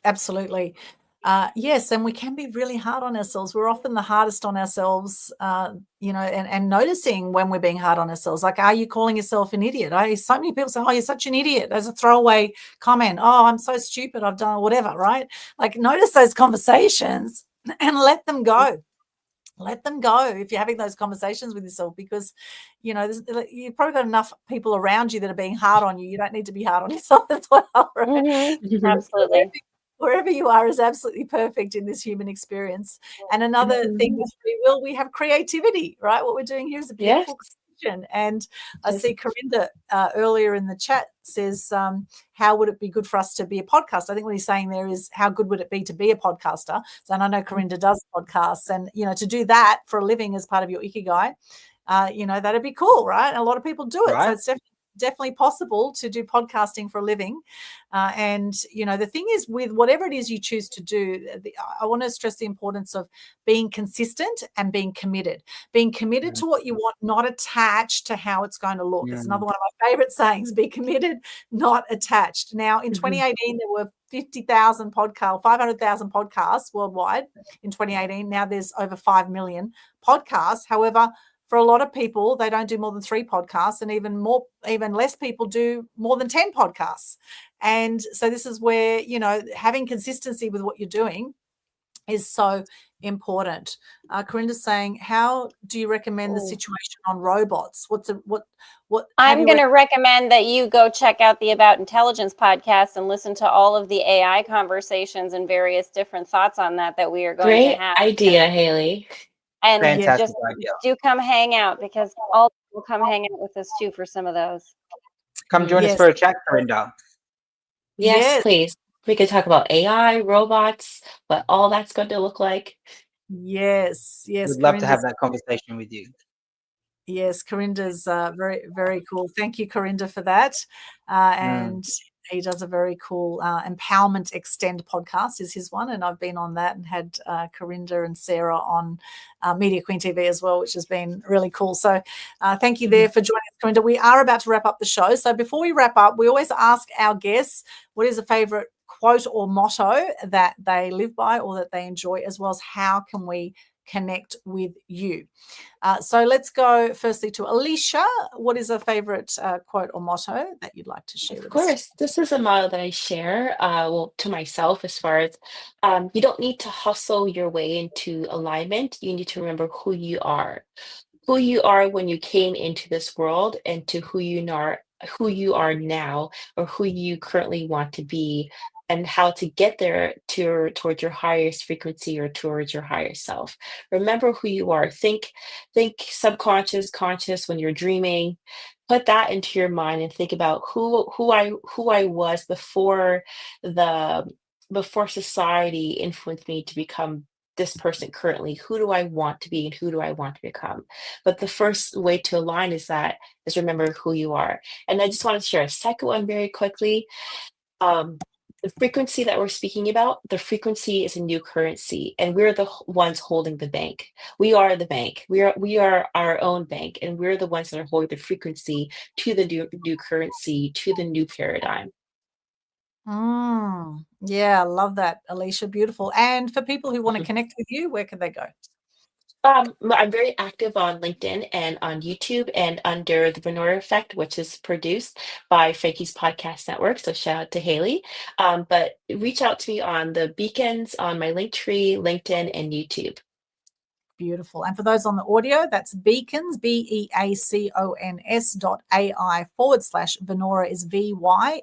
Speaker 1: absolutely. Yes, and we can be really hard on ourselves. We're often the hardest on ourselves, and noticing when we're being hard on ourselves. Like, are you calling yourself an idiot? So many people say, oh, you're such an idiot, as a throwaway comment. Oh, I'm so stupid, I've done whatever, right? Like, notice those conversations and let them go. Let them go if you're having those conversations with yourself, because you've probably got enough people around you that are being hard on you. You don't need to be hard on yourself as well, right?
Speaker 3: Absolutely.
Speaker 1: Wherever you are is absolutely perfect in this human experience. And another thing with free will, we have creativity, right? What we're doing here is a beautiful creation. And I see Corinda earlier in the chat says, how would it be good for us to be a podcaster? I think what he's saying there is, how good would it be to be a podcaster? So, and I know Corinda does podcasts, and to do that for a living as part of your ikigai, that'd be cool, right? And a lot of people do it. Right. So it's definitely definitely possible to do podcasting for a living. And, you know, the thing is with whatever it is you choose to do, I want to stress the importance of being consistent and being committed to what you want, not attached to how it's going to look. It's another one of my favorite sayings, be committed, not attached. Now, in 2018, there were 50,000 podcasts, 500,000 podcasts worldwide in 2018. Now there's over 5 million podcasts. However, for a lot of people, they don't do more than 3 podcasts, and even less people do more than 10 podcasts. And so this is where, you know, having consistency with what you're doing is so important. Corinda's saying, how do you recommend the situation on robots? What
Speaker 3: I'm going to recommend that you go check out the About Intelligence podcast and listen to all of the AI conversations and various different thoughts on that we are going to have.
Speaker 2: Great idea, Haleigh.
Speaker 3: And
Speaker 4: Fantastic
Speaker 3: just
Speaker 4: idea.
Speaker 3: do come hang out, because all will come hang out with us too for some of those.
Speaker 4: Come join us for a chat, Corinda.
Speaker 2: Yes, please. We could talk about AI, robots, what all that's going to look like.
Speaker 1: Yes.
Speaker 4: We'd love to have that conversation with you.
Speaker 1: Yes, Corinda's very, very cool. Thank you, Corinda, for that. And he does a very cool Empowerment Extend podcast is his one. And I've been on that and had Corinda and Sarah on Media Queen TV as well, which has been really cool. So thank you there for joining us, Corinda. We are about to wrap up the show. So before we wrap up, we always ask our guests what is a favorite quote or motto that they live by or that they enjoy, as well as how can we connect with you. So let's go firstly to Alecia. What is a favorite quote or motto that you'd like to share with us?
Speaker 2: Of course, this is a motto that I share to myself, as far as you don't need to hustle your way into alignment. You need to remember who you are when you came into this world, and to who you are now, or who you currently want to be, and how to get there towards your highest frequency or towards your higher self. Remember who you are. Think subconscious, conscious when you're dreaming. Put that into your mind and think about who I was before society influenced me to become this person currently. Who do I want to be and who do I want to become? But the first way to align is remember who you are. And I just want to share a second one very quickly. The frequency that we're speaking about, the frequency is a new currency, and we're the ones holding the bank. We are the bank. We are our own bank, and we're the ones that are holding the frequency to the new currency, to the new paradigm.
Speaker 1: Yeah, I love that, Alecia. Beautiful. And for people who want to connect with you, where can they go?
Speaker 2: I'm very active on LinkedIn and on YouTube, and under the Venora Effect, which is produced by Franki's Podcast Network. So shout out to Haleigh. But reach out to me on the beacons on my Linktree, LinkedIn, and YouTube.
Speaker 1: Beautiful. And for those on the audio, that's beacons, beacons.ai/Venora is VYNORA.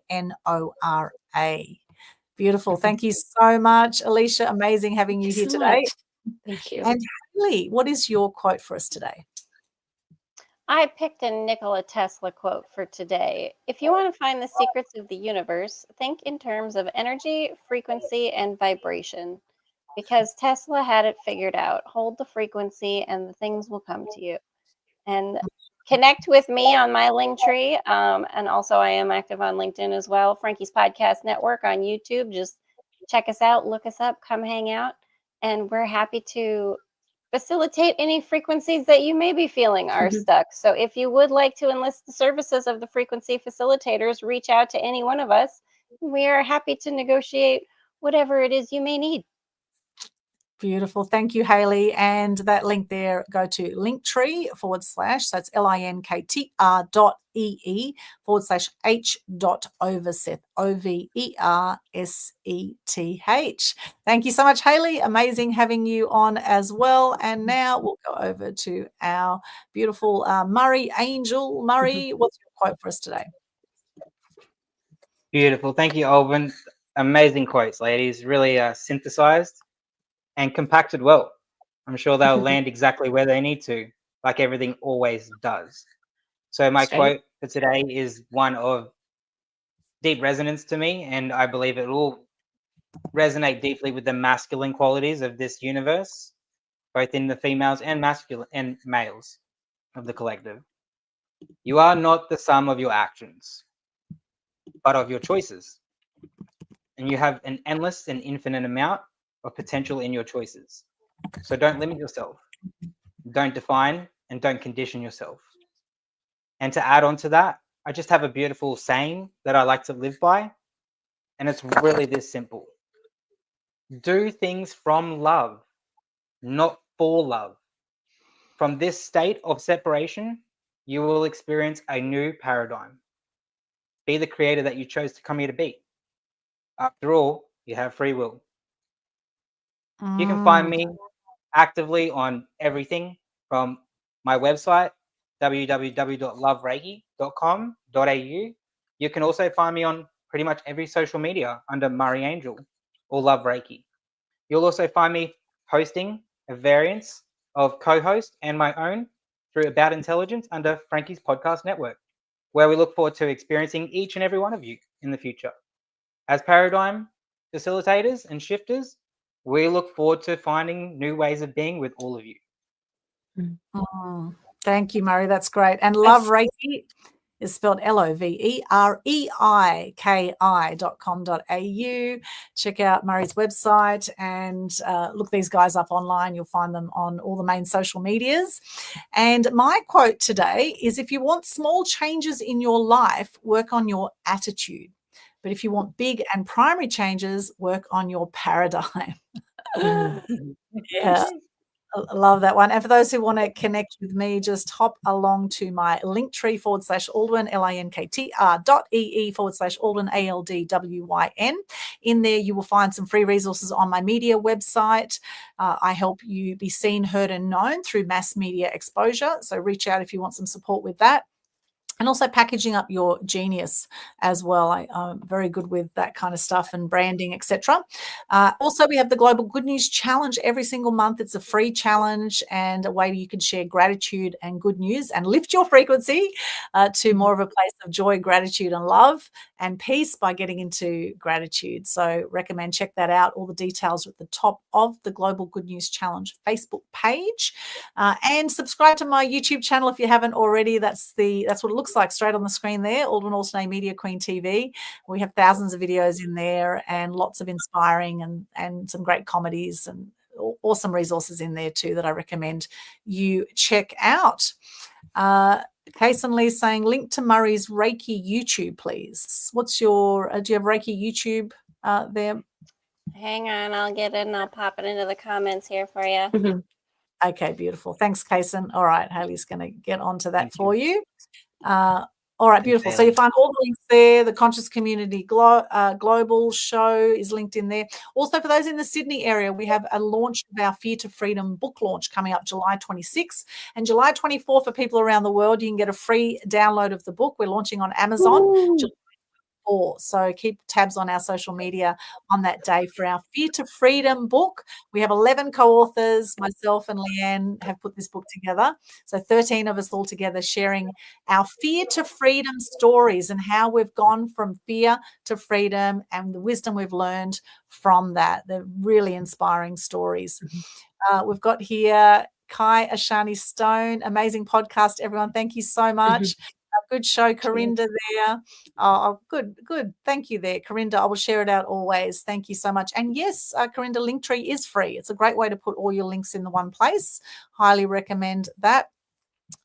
Speaker 1: Beautiful. Thank you so much, Alecia. Amazing having you here today.
Speaker 2: Thank you.
Speaker 1: And Haleigh, what is your quote for us today?
Speaker 3: I picked a Nikola Tesla quote for today. If you want to find the secrets of the universe, think in terms of energy, frequency, and vibration. Because Tesla had it figured out. Hold the frequency and the things will come to you. And connect with me on my Linktree. And also I am active on LinkedIn as well. Franki's Podcast Network on YouTube. Just check us out, look us up, come hang out. And we're happy to facilitate any frequencies that you may be feeling are stuck. So if you would like to enlist the services of the frequency facilitators, reach out to any one of us. We are happy to negotiate whatever it is you may need.
Speaker 1: Beautiful. Thank you, Haleigh. And that link there, go to Linktree / so that's linktr.ee/h.overseth, OVERSETH. Thank you so much, Haleigh. Amazing having you on as well. And now we'll go over to our beautiful Murray Angel. Murray, what's your quote for us today?
Speaker 4: Beautiful. Thank you, Aldwyn. Amazing quotes, ladies. Really synthesized and compacted well. I'm sure they'll land exactly where they need to, like everything always does. So my quote for today is one of deep resonance to me, and I believe it will resonate deeply with the masculine qualities of this universe, both in the females and masculine and males of the collective. You are not the sum of your actions, but of your choices. And you have an endless and infinite amount of potential in your choices. So don't limit yourself. Don't define and don't condition yourself. And to add on to that, I just have a beautiful saying that I like to live by. And it's really this simple. Do things from love, not for love. From this state of separation, you will experience a new paradigm. Be the creator that you chose to come here to be. After all, you have free will. You can find me actively on everything from my website, www.lovereiki.com.au. You can also find me on pretty much every social media under Murray Angel or Love Reiki. You'll also find me hosting a variance of co-host and my own through About Intelligence under Franki's podcast network, where we look forward to experiencing each and every one of you in the future. As paradigm facilitators and shifters, we look forward to finding new ways of being with all of you.
Speaker 1: Thank you, Murray. That's great. And Love Reiki is spelled LOVEREIKI.com.au. Check out Murray's website and look these guys up online. You'll find them on all the main social medias. And my quote today is, if you want small changes in your life, work on your attitude. But if you want big and primary changes, work on your paradigm. Yeah. I love that one. And for those who want to connect with me, just hop along to my linktree/Aldwyn, linktr.ee/Aldwyn, ALDWYN. In there, you will find some free resources on my media website. I help you be seen, heard, and known through mass media exposure. So reach out if you want some support with that. And also packaging up your genius as well. I'm very good with that kind of stuff and branding, etc. Also, we have the Global Good News Challenge every single month. It's a free challenge and a way you can share gratitude and good news and lift your frequency to more of a place of joy, gratitude, and love and peace by getting into gratitude. So recommend check that out. All the details are at the top of the Global Good News Challenge Facebook page. And subscribe to my YouTube channel if you haven't already. That's what it looks like straight on the screen there, Aldwyn Altuney Media Queen TV. We have thousands of videos in there and lots of inspiring and some great comedies and awesome resources in there too that I recommend you check out. Kason Lee saying, link to Murray's Reiki YouTube, please. What's your, do you have Reiki YouTube there?
Speaker 3: Hang on, I'll get it and I'll pop it into the comments here for you.
Speaker 1: Okay, beautiful. Thanks, Kason. All right, Haleigh's going to get onto that for you. All right, beautiful. So you find all the links there. The Conscious Community Global show is linked in there. Also, for those in the Sydney area, we have a launch of our Fear to Freedom book launch coming up July 26th. And July 24th, for people around the world, you can get a free download of the book. We're launching on Amazon. July 4. So keep tabs on our social media on that day for our Fear to Freedom book. We have 11 co-authors. Myself and Leanne have put this book together. So 13 of us all together sharing our Fear to Freedom stories and how we've gone from fear to freedom and the wisdom we've learned from that. They're really inspiring stories. We've got here Kai Ashani Stone. Amazing podcast, everyone. Thank you so much. Good show, Corinda there. Oh, good. Thank you there, Corinda. I will share it out always. Thank you so much. And yes, Corinda, Linktree is free. It's a great way to put all your links in the one place. Highly recommend that.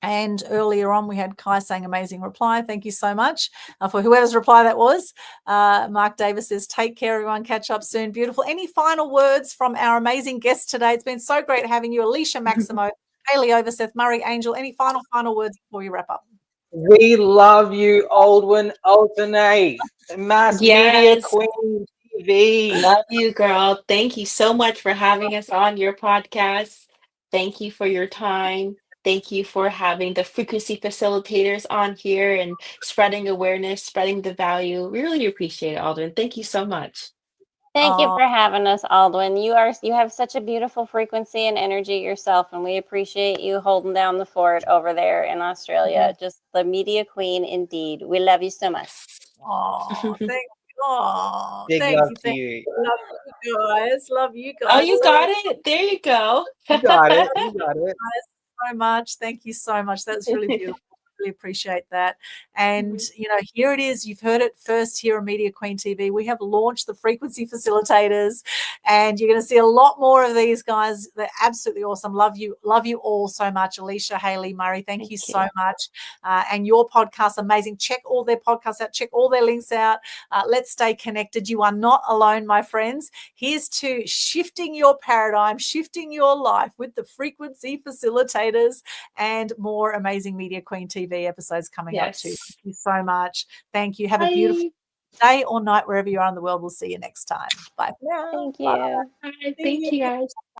Speaker 1: And earlier on, we had Kai saying amazing reply. Thank you so much for whoever's reply that was. Mark Davis says, take care, everyone. Catch up soon. Beautiful. Any final words from our amazing guests today? It's been so great having you, Alecia, Maximo, Haleigh, Overseth, Murray, Angel. Any final words before you wrap up?
Speaker 4: We love you, Aldwyn Altuney, Mass Media Queen TV.
Speaker 2: Love you, girl. Thank you so much for having us on your podcast. Thank you for your time. Thank you for having the frequency facilitators on here and spreading awareness, spreading the value. We really appreciate it, Aldwyn. Thank you so much.
Speaker 3: Thank you for having us, Aldwyn. You have such a beautiful frequency and energy yourself, and we appreciate you holding down the fort over there in Australia. Just the media queen, indeed. We love you so much.
Speaker 1: Oh, thank you. Oh,
Speaker 4: Big
Speaker 1: thank
Speaker 4: love
Speaker 1: you.
Speaker 4: to you.
Speaker 1: Love you guys. Love you guys.
Speaker 2: Oh, you got it. There you go.
Speaker 4: You got it. You got it.
Speaker 1: So much. Thank you so much. That's really beautiful. really appreciate that. And, here it is. You've heard it first here on Media Queen TV. We have launched the Frequency Facilitators, and you're going to see a lot more of these guys. They're absolutely awesome. Love you all so much. Alecia, Haleigh, Murray, thank you so much. And your podcast, amazing. Check all their podcasts out. Check all their links out. Let's stay connected. You are not alone, my friends. Here's to shifting your paradigm, shifting your life with the Frequency Facilitators, and more amazing Media Queen TV episodes coming up too. Thank you so much. Thank you. Have a beautiful day or night wherever you are in the world. We'll see you next time. Bye for now.
Speaker 3: Thank you.
Speaker 2: Bye. Thank you, guys.